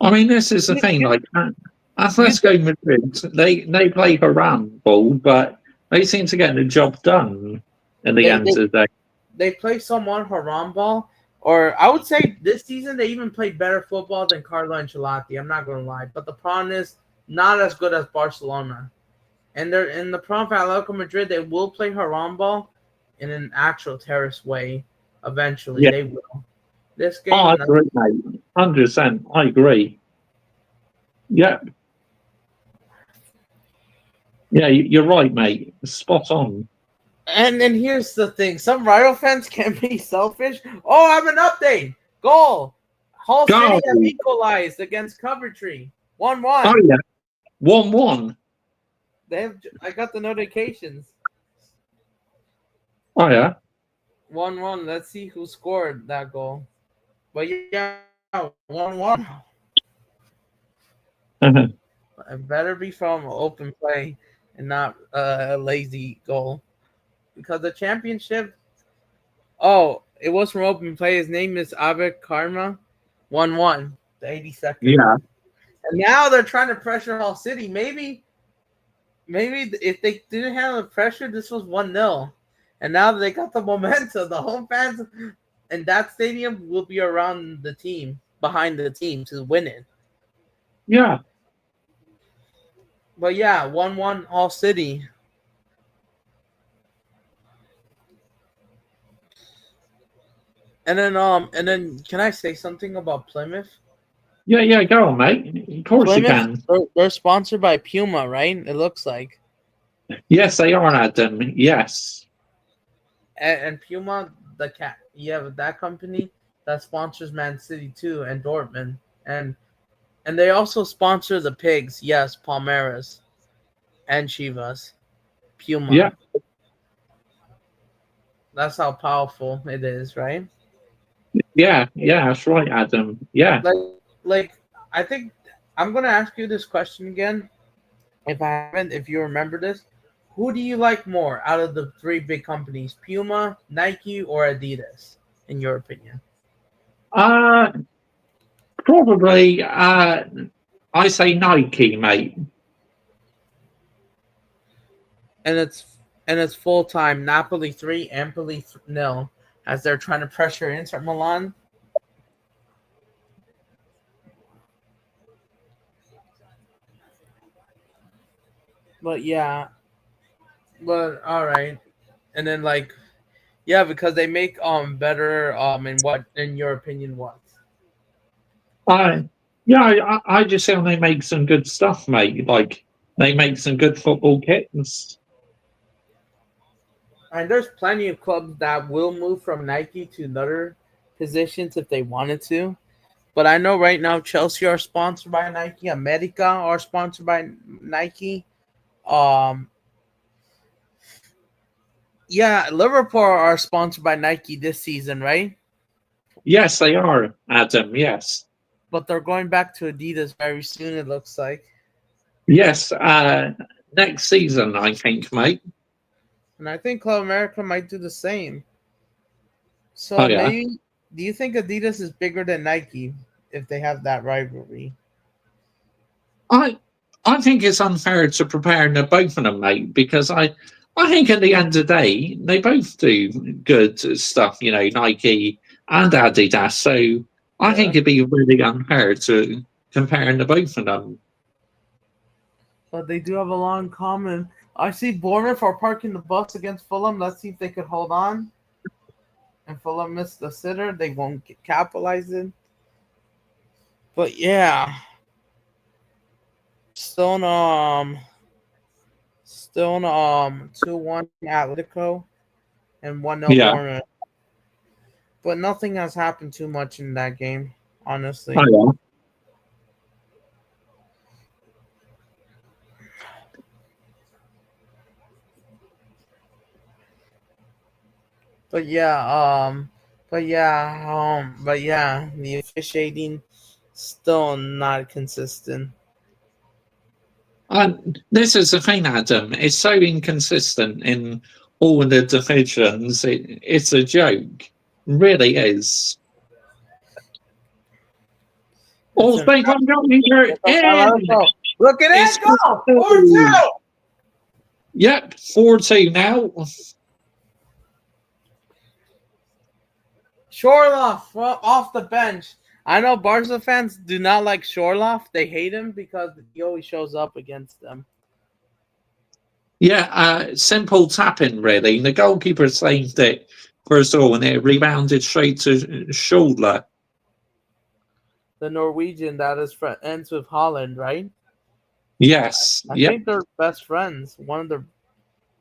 I mean, this is the thing. Like, Atletico Madrid, they play haram ball, but they seem to get the job done in the end of the day. They play somewhat haram ball, or I would say this season they even played better football than Carlo Ancelotti. I'm not going to lie, but the problem is not as good as Barcelona. And they're in the problem for Atletico Madrid. They will play haram ball in an actual terrorist way. Eventually, Yeah. they will. This game, I agree, mate. 100%. I agree. Yeah. Yeah, you're right, mate. Spot on. and here's the thing: some rival fans can be selfish. Oh, I have an update. Goal. Hull City Goal. have equalized against Coventry. 1-1. Oh, yeah. 1-1. I got the notifications. Oh, yeah. 1-1. Let's see who scored that goal. But yeah, 1-1. It better be from open play and not a lazy goal. Because the championship, it was from open play. His name is Abed Karma. 1-1, the 82nd. Yeah. And now they're trying to pressure Hull City. Maybe if they didn't handle the pressure, this was 1-0. And now that they got the momentum, the home fans in that stadium will be around the team, behind the team to win it. Yeah. But yeah, 1-1 Hull City. And then can I say something about Plymouth? Yeah, go on, mate. Of course Plymouth, you can. they're sponsored by Puma, right? It looks like. Yes, they are, Adam. Yes. And Puma, that company that sponsors Man City too, and Dortmund, and they also sponsor the Pigs. Yes, Palmeiras and Chivas. Puma. Yeah. That's how powerful it is, right? Yeah, that's right, Adam. Yeah. Like I think I'm gonna ask you this question again. If you remember this, who do you like more out of the 3 big companies, Puma, Nike, or Adidas, in your opinion? Probably I say Nike, mate. And it's full time. Napoli 3, Empoli 0, as they're trying to pressure Inter Milan. But yeah, but all right, and then because they make better in your opinion what? I just feel they make some good stuff, mate. Like they make some good football kits. And there's plenty of clubs that will move from Nike to another positions if they wanted to. But I know right now Chelsea are sponsored by Nike, America are sponsored by Nike. Liverpool are sponsored by Nike this season, right? Yes, they are, Adam. Yes. But they're going back to Adidas very soon, it looks like. Yes, next season, I think, mate. And I think Club America might do the same. So Oh, yeah. maybe, do you think Adidas is bigger than Nike if they have that rivalry? I I think it's unfair to prepare the both of them, mate, because I think at the end of the day, they both do good stuff, Nike and Adidas. So I think Yeah. it'd be really unfair to compare the both of them. But they do have a lot in common. I see Bournemouth are parking the bus against Fulham. Let's see if they could hold on. And Fulham missed the sitter. They won't get capitalized. But yeah. Still in 2-1 Athletico and 1-0 Yeah. Bournemouth. But nothing has happened too much in that game, honestly. Oh, yeah. But yeah, the officiating still not consistent. This is the thing, Adam. It's so inconsistent in all the divisions. It's a joke. Really is. It's All an big one got me here in. Look at It's it go! 4-2! Yep, 4-2 now. Shorloff off the bench. I know Barca fans do not like Shorloff. They hate him because he always shows up against them. Yeah, simple tapping, really. The goalkeeper saved it first of all, and it rebounded straight to shoulder. The Norwegian that is ends with Holland, right? Yes, I yep. think they're best friends. One of their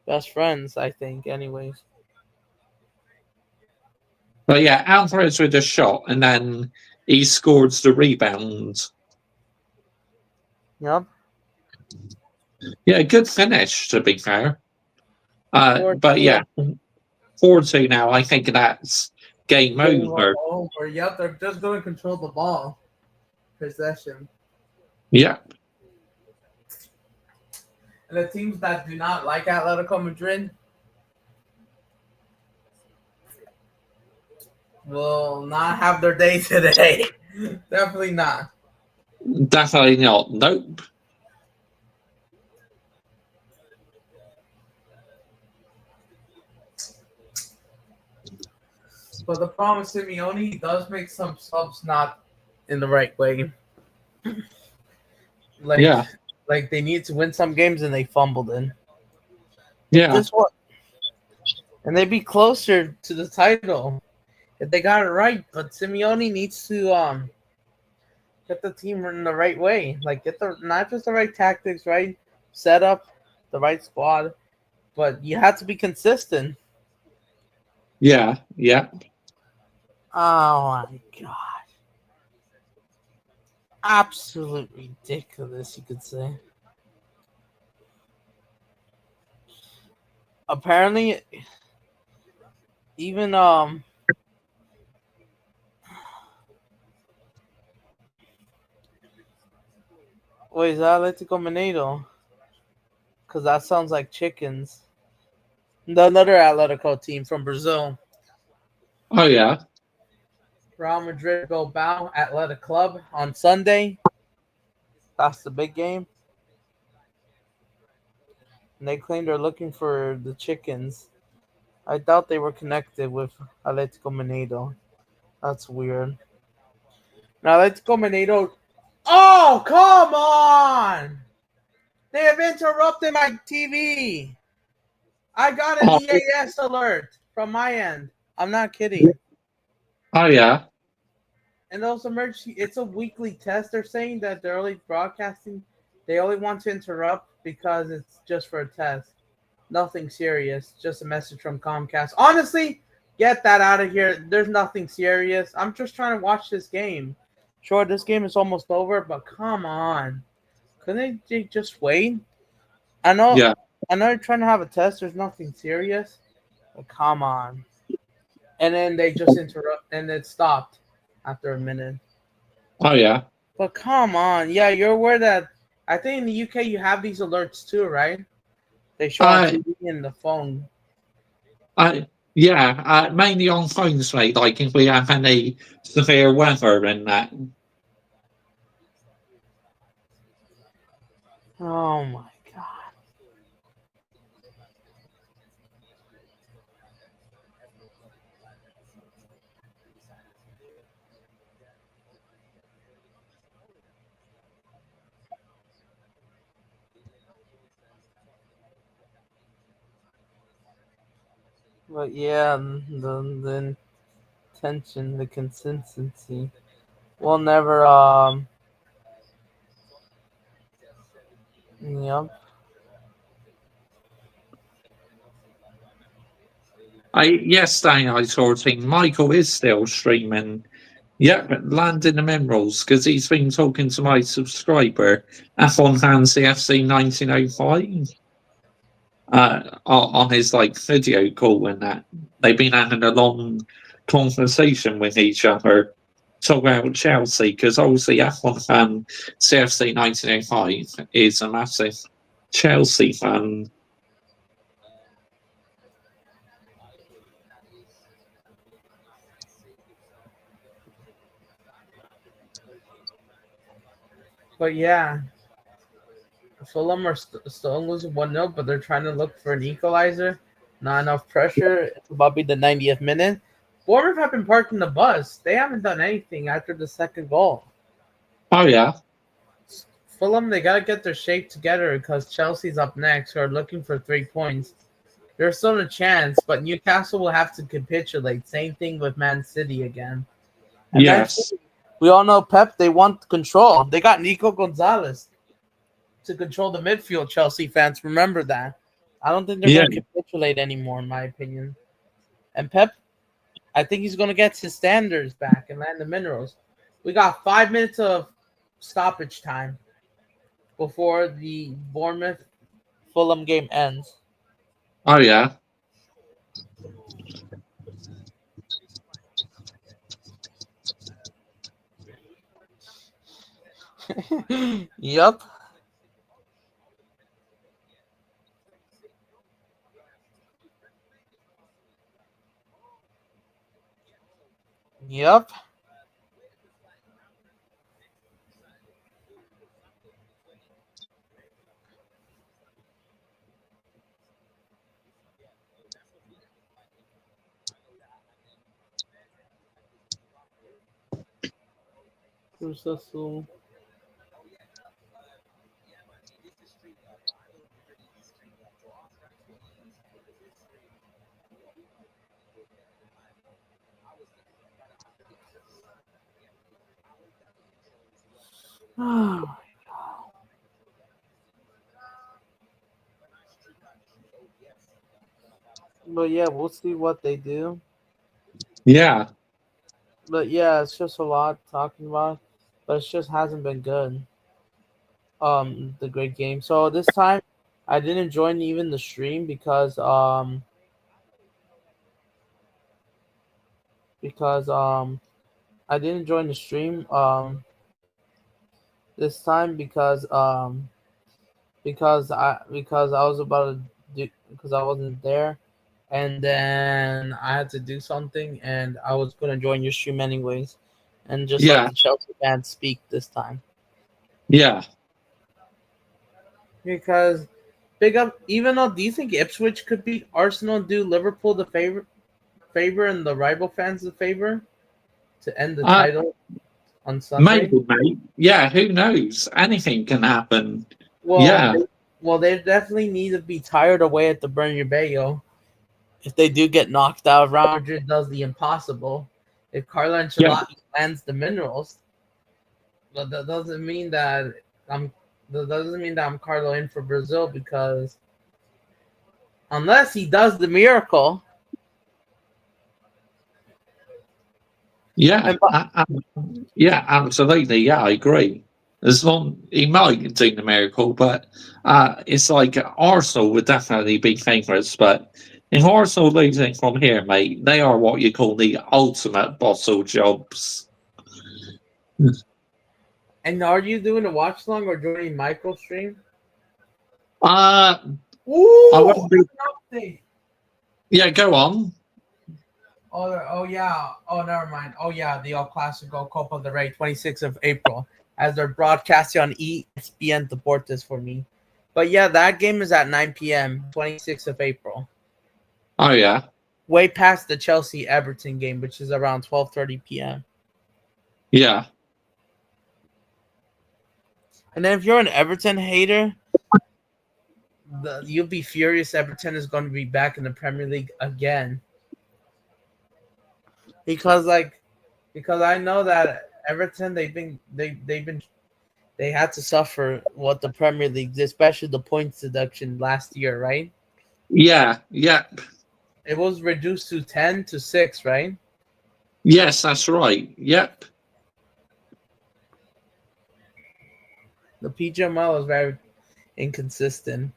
best friends, I think, anyways. But yeah, Alvarez with a shot, and then he scored the rebound. Yep. Yeah, good finish, to be fair. But yeah, 4-2 now. I think that's game over. Yep, they're just going to control the ball. Possession. Yeah. And the teams that do not like Atletico Madrid will not have their day today. Definitely not. Definitely not. Nope. But the problem with Simeone, he does make some subs not in the right way. Like they need to win some games and they fumbled in. Yeah. This one, and they'd be closer to the title if they got it right. But Simeone needs to get the team in the right way. Like get the not just the right tactics, right setup, the right squad, but you have to be consistent. Yeah. Yeah. Oh my god. Absolute ridiculous, you could say. Apparently, even wait, is that Athletico Mineiro? Because that sounds like chickens. The another Atletico team from Brazil. Oh, yeah. Real Madrid go bow Athletic Club on Sunday. That's the big game. And they claim they're looking for the chickens. I doubt they were connected with Athletico Mineiro. That's weird. Now Athletico Mineiro. Oh, come on! They have interrupted my TV. I got an EAS alert from my end. I'm not kidding. Oh, yeah. And those emergency, it's a weekly test. They're saying that they're only broadcasting. They only want to interrupt because it's just for a test. Nothing serious. Just a message from Comcast. Honestly, get that out of here. There's nothing serious. I'm just trying to watch this game. Sure, this game is almost over, but come on. Couldn't they just wait? I know. Yeah. I know you're trying to have a test. There's nothing serious. But come on. And then they just interrupt, and it stopped after a minute. Oh, yeah. But come on. Yeah, you're aware that I think in the UK you have these alerts too, right? They show on Uh, TV and the phone. yeah, mainly on phones, mate. Like if we have any severe weather and that. Oh my god. But yeah, the intention, the consistency will never yep. Yesterday I saw a thing. Michael is still streaming. Yeah, but landing the minerals because he's been talking to my subscriber, F1 Fan CFC 1905, on his like video call and that. They've been having a long conversation with each other, talk about Chelsea because obviously F1 Fan CFC 1905 is a massive Chelsea fan. But yeah, Fulham are still losing 1-0, but they're trying to look for an equalizer. Not enough pressure. It's about to be the 90th minute. Bournemouth have been parking the bus. They haven't done anything after the second goal. Oh yeah, Fulham, they got to get their shape together because Chelsea's up next, who are looking for 3 points. There's still a chance, but Newcastle will have to capitulate. Same thing with Man City again. And Man yes, City, we all know Pep, they want control. They got Nico Gonzalez to control the midfield, Chelsea fans. Remember that. I don't think they're yeah, going to capitulate anymore, in my opinion. And Pep, I think he's going to get his standards back and land the minerals. We got 5 minutes of stoppage time before the Bournemouth Fulham game ends. oh yeah. Yup. Yup. But yeah, we'll see what they do. Yeah, But yeah, it's just a lot talking about, but it just hasn't been good. The great game. So this time, I didn't join even the stream because I didn't join the stream this time because I was about to do because I wasn't there, and then I had to do something, and I was gonna join your stream anyways, and just let yeah, the Chelsea fans speak this time yeah. because big up. Even though, do you think Ipswich could beat Arsenal and do Liverpool the favor and the rival fans the favor to end the Uh, title on Sunday? Maybe, mate. Yeah, who knows? Anything can happen. Well, Yeah, they definitely need to be tired away at the Bernabeu. If they do get knocked out, Real Madrid does the impossible. If Carlo yeah, Ancelotti lands the minerals, but that doesn't mean that I'm Carlo in for Brazil because unless he does the miracle, yeah, and yeah, absolutely. Yeah, I agree. As long he might do the miracle, but it's like Arsenal would definitely be favourites. But if Arsenal losing from here, mate, they are what you call the ultimate bottle jobs. And are you doing a watch long or joining micro stream? I Ooh, wouldn't be. update. Yeah, go on. Oh yeah. Oh, never mind. Oh yeah, the El Clasico Copa del Rey, 26th of April, as they're broadcasting on ESPN Deportes for me. But yeah, that game is at 9 p.m. 26th of April. Oh yeah, Way past the Chelsea Everton game, which is around 12:30 p.m. yeah, And then if you're an Everton hater, you'll be furious. Everton is going to be back in the Premier League again. Because I know that Everton they had to suffer what the Premier League, especially the points deduction last year, right? yeah, yep. It was reduced to 10 to 6, right? Yes, that's right. Yep. The PGML was very inconsistent.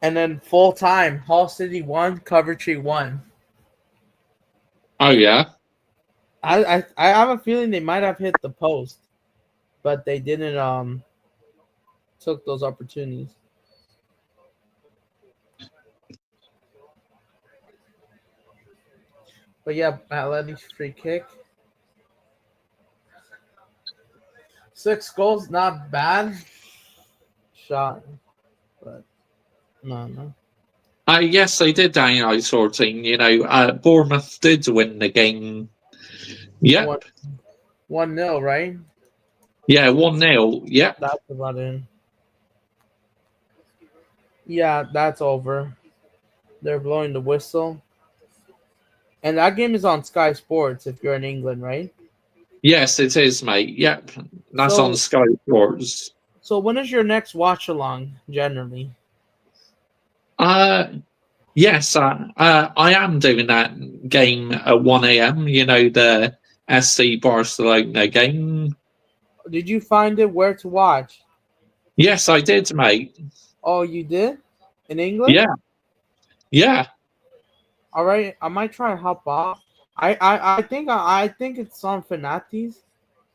And then full time, Hull City won, Coventry won. Oh yeah. I have a feeling they might have hit the post, but they didn't took those opportunities. But yeah, Athletico's free kick. 6 goals, not bad. Shot, but no. Yes, they did down I sorting. Bournemouth did win the game. Yep. 1-0, right? Yeah, 1-0. Yep. That's about it. Yeah, that's over. They're blowing the whistle. And that game is on Sky Sports if you're in England, right? Yes, it is, mate. Yep. That's So- on Sky Sports. So when is your next watch along generally? Yes, I am doing that game at 1 a.m. The SC Barcelona game. Did you find it where to watch? Yes, I did, mate. Oh, you did? In England? Yeah. Yeah. All right, I might try to hop off. I think it's on Fanatis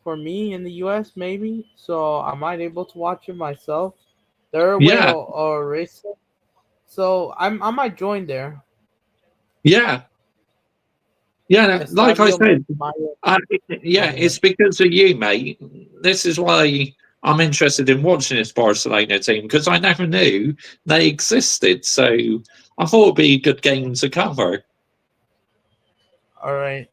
for me in the US maybe, so I might able to watch it myself. They're away Yeah. or race. So I might join there. Yeah. Yeah, like I said, it's because of you, mate. This is why I'm interested in watching this Barcelona team, because I never knew they existed. So I thought it'd be a good game to cover. All right,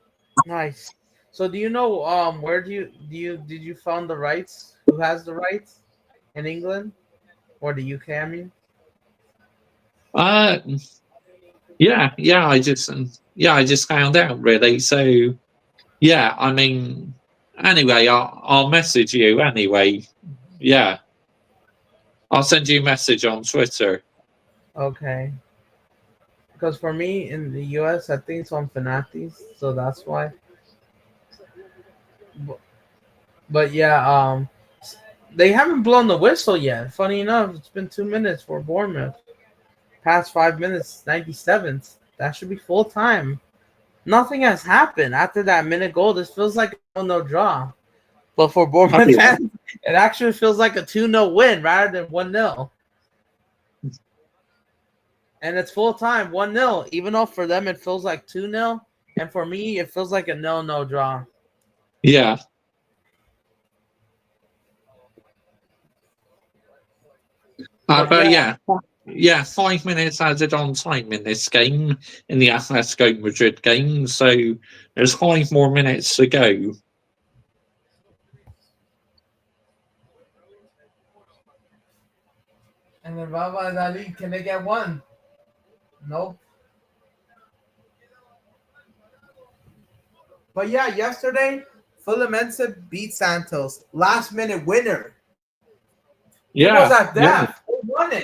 nice. So do you know where did you found the rights? Who has the rights in England or the UK? I mean, I just found out really. So yeah, I mean, anyway, I'll message you anyway. Yeah, I'll send you a message on Twitter. okay. Because for me in the US, I think it's on Fanatis, so that's why. But yeah, they haven't blown the whistle yet. Funny enough, it's been 2 minutes for Bournemouth. Past 5 minutes, 97th. That should be full time. Nothing has happened after that minute goal. This feels like a no draw. But for Bournemouth fans, it actually feels like a 2-0 win rather than 1-0. And it's full time, 1-0. Even though for them it feels like 2-0. And for me, it feels like a 0-0 draw. Yeah. But yeah, 5 minutes added on time in this game, in the Atletico Madrid game. So there's 5 more minutes to go. And then Valladolid, can they get one? Nope. But yeah, yesterday, Fluminense beat Santos. Last minute winner. Yeah. It was at death. They won it.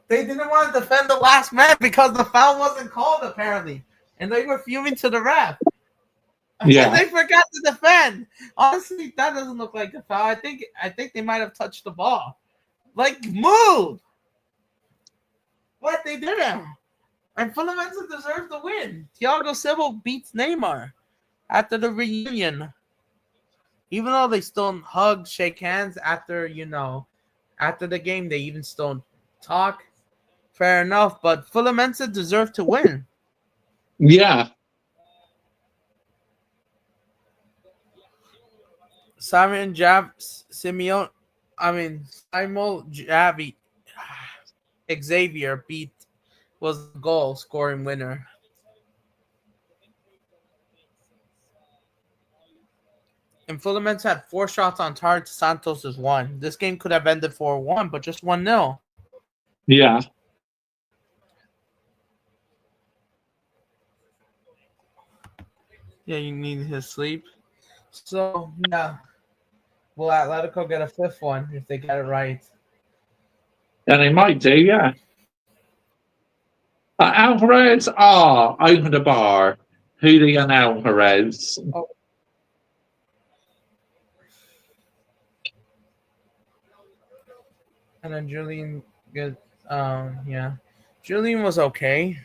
They didn't want to defend the last man because the foul wasn't called, apparently. And they were fuming to the ref. Yeah. And they forgot to defend. Honestly, that doesn't look like a foul. I think they might have touched the ball. Like, move! What? They didn't. And Fluminense deserves the win. Thiago Silva beats Neymar. after the reunion. Even though they still hug, shake hands after after the game, they even still talk. Fair enough, but Fulham deserve to win. Yeah. Simon Jab Simeon, I mean Simon Javi Xavier beat was the goal scoring winner. And Fulham had 4 shots on target. Santos is 1. This game could have ended 4-1, but just 1-0. Yeah. Yeah, you need his sleep. So yeah, will Atletico get a 5th one if they get it right? And they might do, yeah. Alvarez, open the bar. Julian Alvarez. Oh. And then Julian good. Yeah, Julian was okay.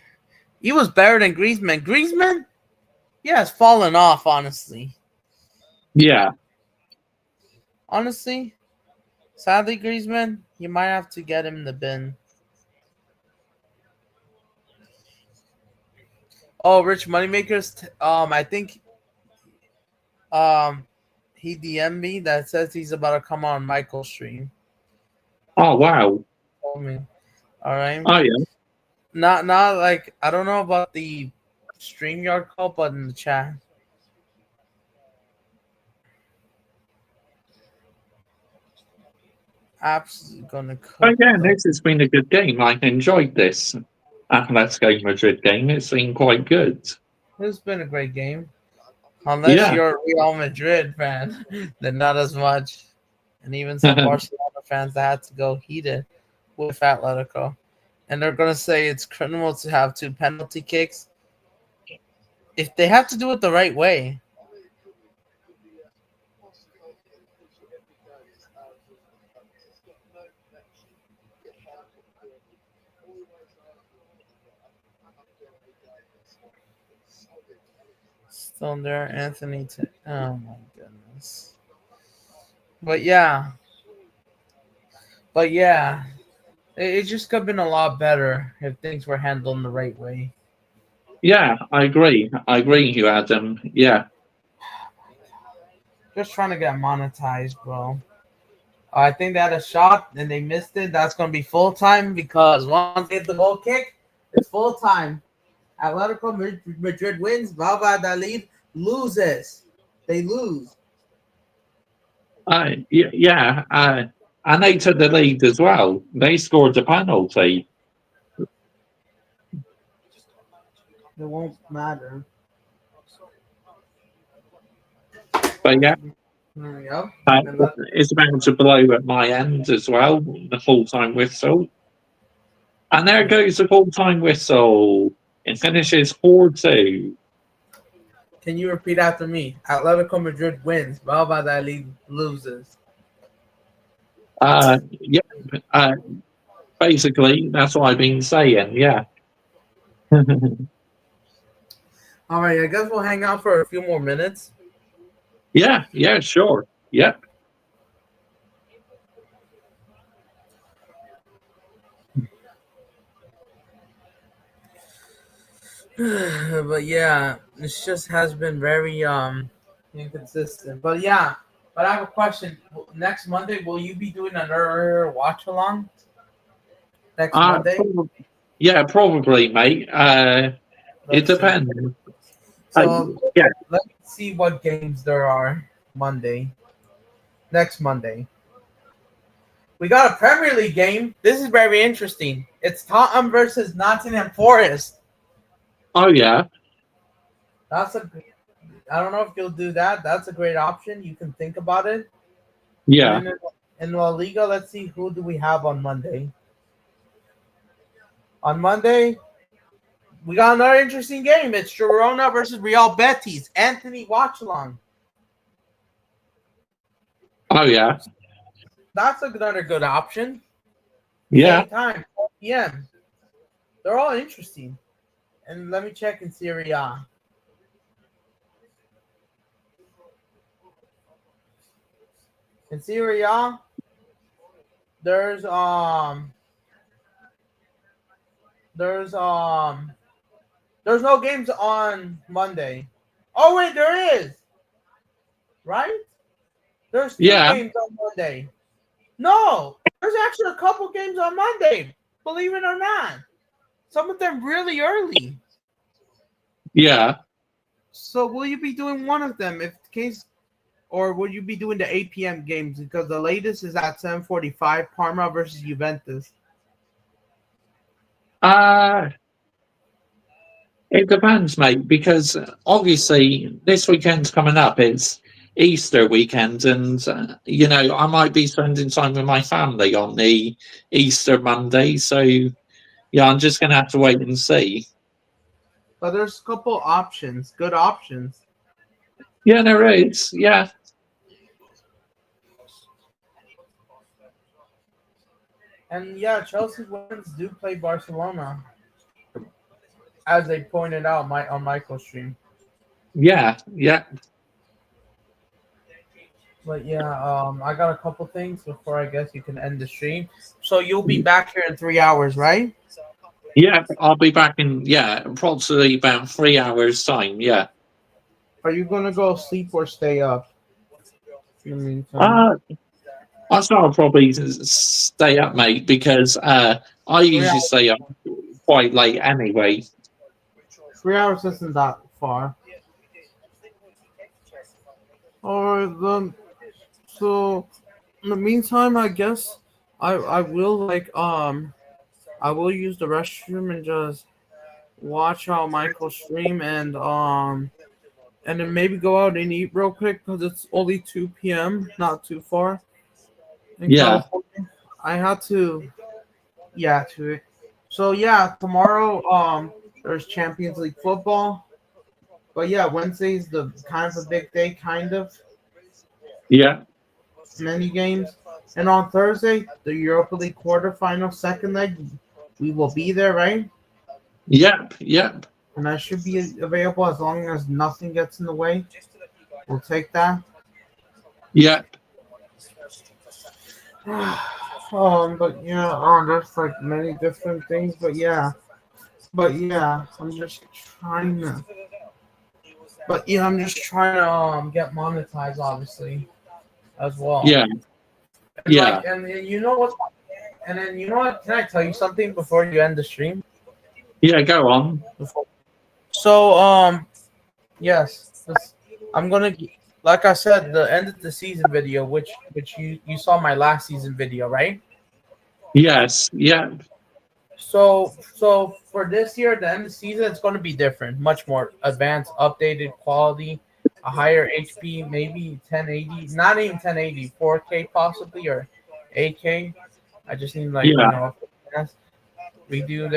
He was better than Griezmann. Griezmann, yeah, has fallen off. Honestly, Yeah. Sadly, Griezmann, you might have to get him in the bin. Oh, Rich Moneymakers. I think he DM'd me that says he's about to come on Michael's stream. Oh, wow. Told me. All right. Oh, yeah. Not like I don't know about the StreamYard call, but in the chat. Absolutely gonna cook. Again, this has been a good game. I enjoyed this Atletico Madrid game. It's been quite good. It's been a great game. Unless Yeah. you're a Real Madrid fan, then not as much. And even some Barcelona fans that had to go heated with Atletico. And they're going to say it's criminal to have 2 penalty kicks. If they have to do it the right way. Still there, Anthony. Oh my goodness. But yeah. It just could have been a lot better if things were handled in the right way. Yeah, I agree. You, Adam. Yeah. Just trying to get monetized, bro. I think they had a shot and they missed it. That's going to be full time because once they hit the goal kick, it's full time. Atletico Madrid wins. Valladolid loses. They lose. Yeah. And they took the lead as well. They scored a penalty. It won't matter. But yeah. There we go. It's about to blow at my end as well, the full-time whistle. And there goes the full-time whistle. It finishes 4-2. Can you repeat after me? Atletico Madrid wins. Valladolid loses. Yeah. Basically, that's what I've been saying. Yeah. All right. I guess we'll hang out for a few more minutes. Yeah. Sure. Yep. But yeah, this just has been very inconsistent. But yeah, but I have a question. Next Monday, will you be doing another watch along? Next Monday? Probably, mate. It depends. So yeah. Let's see what games there are Monday. Next Monday. We got a Premier League game. This is very interesting. It's Tottenham versus Nottingham Forest. Oh yeah. I don't know if you'll do that. That's a great option. You can think about it. Yeah. In La Liga, let's see who do we have on Monday. On Monday, we got another interesting game. It's Girona versus Real Betis. Anthony, watch along. Oh yeah. That's another good option. Yeah. Same time, 4 p.m. They're all interesting. And let me check in Serie A. In Serie A, there's there's no games on Monday. Oh wait, there is, right? There's two Yeah, games on Monday. No, there's actually a couple games on Monday. Believe it or not, some of them really early. yeah. So will you be doing one of them if the case, or will you be doing the 8 p.m. games because the latest is at 7:45, Parma versus Juventus. Uh, it depends, mate, because obviously this weekend's coming up. It's Easter weekend, and I might be spending time with my family on the Easter Monday. So yeah, I'm just gonna have to wait and see. But there's a couple options, good options. Yeah, there is. Yeah, And yeah, Chelsea's women's do play Barcelona, as they pointed out on Michael's stream. yeah, yeah, But yeah, I got a couple things before I guess you can end the stream. So you'll be back here in 3 hours, right? yeah. I'll be back in approximately about 3 hours time. Yeah. Are you gonna go sleep or stay up? In the meantime, Uh, I thought I'll probably stay up, mate, because I three usually hours. stay up quite late anyway. 3 hours isn't that far. Alright then. So in the meantime, I guess I will I will use the restroom and just watch Michael stream and then maybe go out and eat real quick because it's only 2 p.m. Not too far in Yeah, California. I had to to it. So yeah, tomorrow there's Champions League football. But yeah, Wednesday's the kind of a big day, kind of yeah, many games. And on Thursday, the Europa League quarterfinal, second leg, we will be there, right? yep, yep, And I should be available as long as nothing gets in the way. We'll take that. yep. But yeah, there's like many different things. But yeah, I'm just trying to. But yeah, I'm just trying to get monetized, obviously, as well. Yeah, And yeah, like, and then you know what? And then you know what? Can I tell you something before you end the stream? yeah. Go on. So yes, I'm gonna, like I said, the end of the season video, which you saw my last season video, right? Yes, yeah, So for this year, the end of the season, it's going to be different, much more advanced, updated quality, a higher HP, maybe 1080, not even 1080, 4K possibly, or 8K. I just need yeah, redo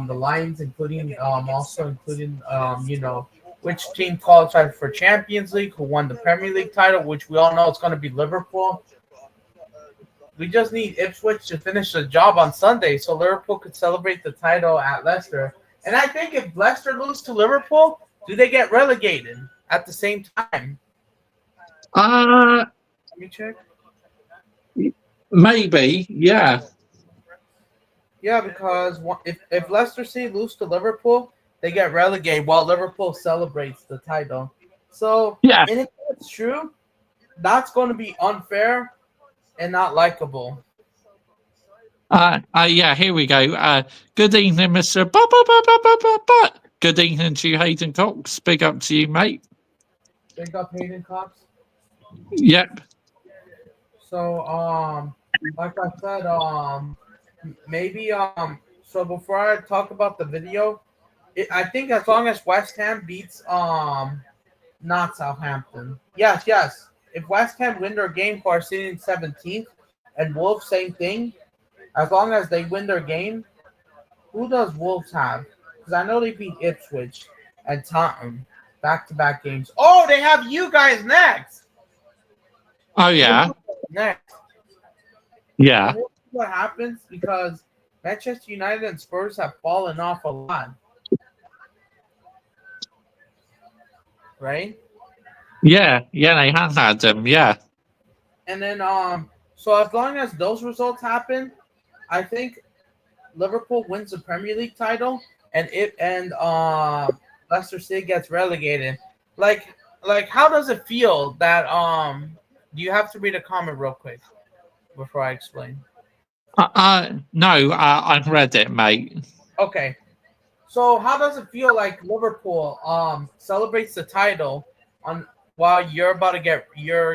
the lines, including also including which team qualified for Champions League, who won the Premier League title, which we all know it's going to be Liverpool. We just need Ipswich to finish the job on Sunday so Liverpool could celebrate the title at Leicester. And I think if Leicester lose to Liverpool, do they get relegated at the same time? Uh, Let me check. maybe. Yeah, Yeah, because if Leicester City lose to Liverpool, they get relegated while Liverpool celebrates the title. So, yeah. and if it's true, that's going to be unfair and not likable. Yeah. Here we go. Good evening, Mister. Good evening to you, Hayden Cox. Big up to you, mate. Big up Hayden Cox. Yep. So, like I said, maybe so before I talk about the video, I think as long as West Ham beats not Southampton. Yes. If West Ham win their game who are sitting in 17th, and Wolves same thing, as long as they win their game, who does Wolves have? Because I know they beat Ipswich and Tottenham back-to-back games. Oh, they have you guys next. Oh yeah, Next. yeah, And we'll see what happens because Manchester United and Spurs have fallen off a lot. Right? yeah. They have had them. Yeah, And then so as long as those results happen, I think Liverpool wins the Premier League title, and Leicester City gets relegated. Like how does it feel that do you have to read a comment real quick before I explain? No, I've read it, mate. Okay. So how does it feel like Liverpool celebrates the title on while you're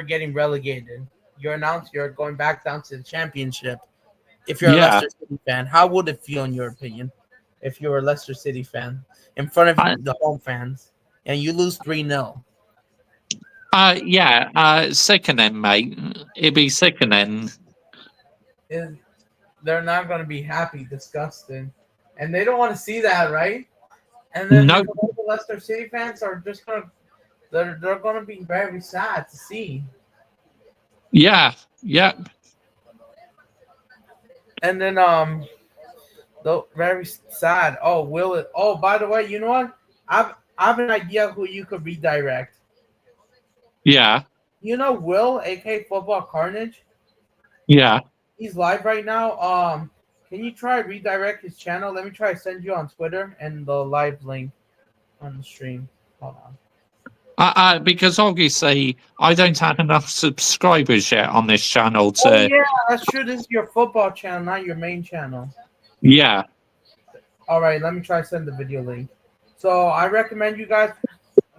getting relegated? You're announced you're going back down to the championship. If you're a Yeah. Leicester City fan, how would it feel in your opinion? If you're a Leicester City fan in front of I, the home fans and you lose 3-0. Sickening, mate. It'd be sickening. They're not going to be happy, disgusting, and they don't want to see that, right? And then No, the Leicester City fans are just going to they're going to be very sad to see. yeah, yeah, And then though very sad. Oh, will it? Oh, by the way, you know what? I have an idea who you could redirect. yeah, You know Will, aka Football Carnage? yeah. He's live right now. Can you try redirect his channel? Let me try to send you on Twitter and the live link on the stream. Hold on. Because obviously I don't have enough subscribers yet on this channel Oh to. yeah, that's true. This is your football channel, not your main channel. Yeah, All right, let me try to send the video link. So I recommend you guys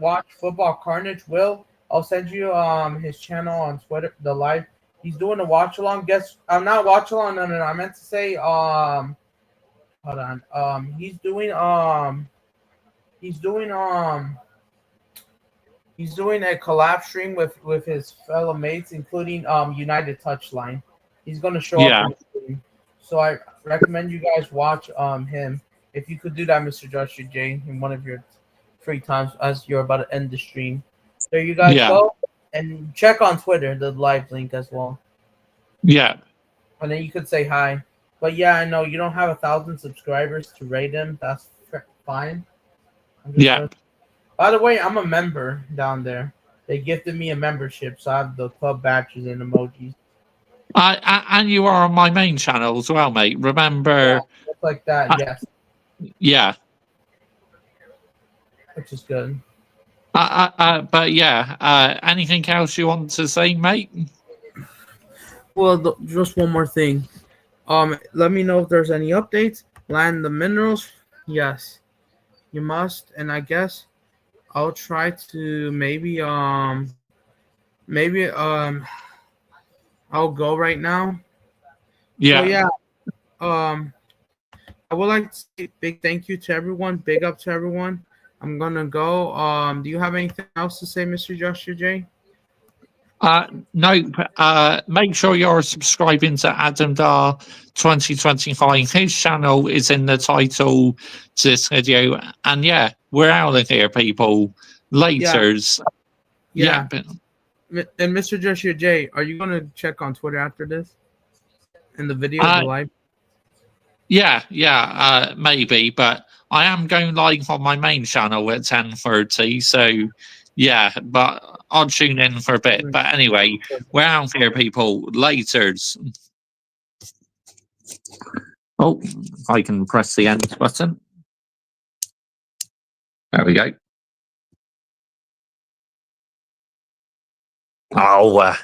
watch Football Carnage. Will, I'll send you his channel on Twitter, the live. He's doing a watch along. Guess I'm not watch along. No. I meant to say hold on. He's doing he's doing a collab stream with his fellow mates, including United Touchline. He's gonna show Yeah. up in the stream. So I recommend you guys watch him. If you could do that, Mr. Joshua J, in one of your free times as you're about to end the stream. There you guys Yeah. go. And check on Twitter, the live link as well. yeah. And then you could say hi. But yeah, I know you don't have 1,000 subscribers to rate him. That's fine. Yeah. By the way, I'm a member down there. They gifted me a membership, so I have the club badges and emojis. And you are on my main channel as well, mate. Remember? Just like that, yes. Yeah. Which is good. But yeah. Anything else you want to say, mate? Well, just one more thing. Let me know if there's any updates. Land the minerals, yes, you must. And I guess I'll try to maybe I'll go right now. Yeah. So yeah, I would like to say big thank you to everyone. Big up to everyone. I'm gonna go. Do you have anything else to say, Mr. Joshua J? Nope. Make sure you're subscribing to Adam Dar 2025. His channel is in the title to this video. And yeah, we're out of here, people. Laters. Yeah. But, And Mr. Joshua J, are you gonna check on Twitter after this? In the video, the live? Yeah, maybe, but I am going live on my main channel at 10:30, so yeah, but I'll tune in for a bit. But anyway, we're out here, people. Laters. Oh, I can press the end button. There we go. Oh,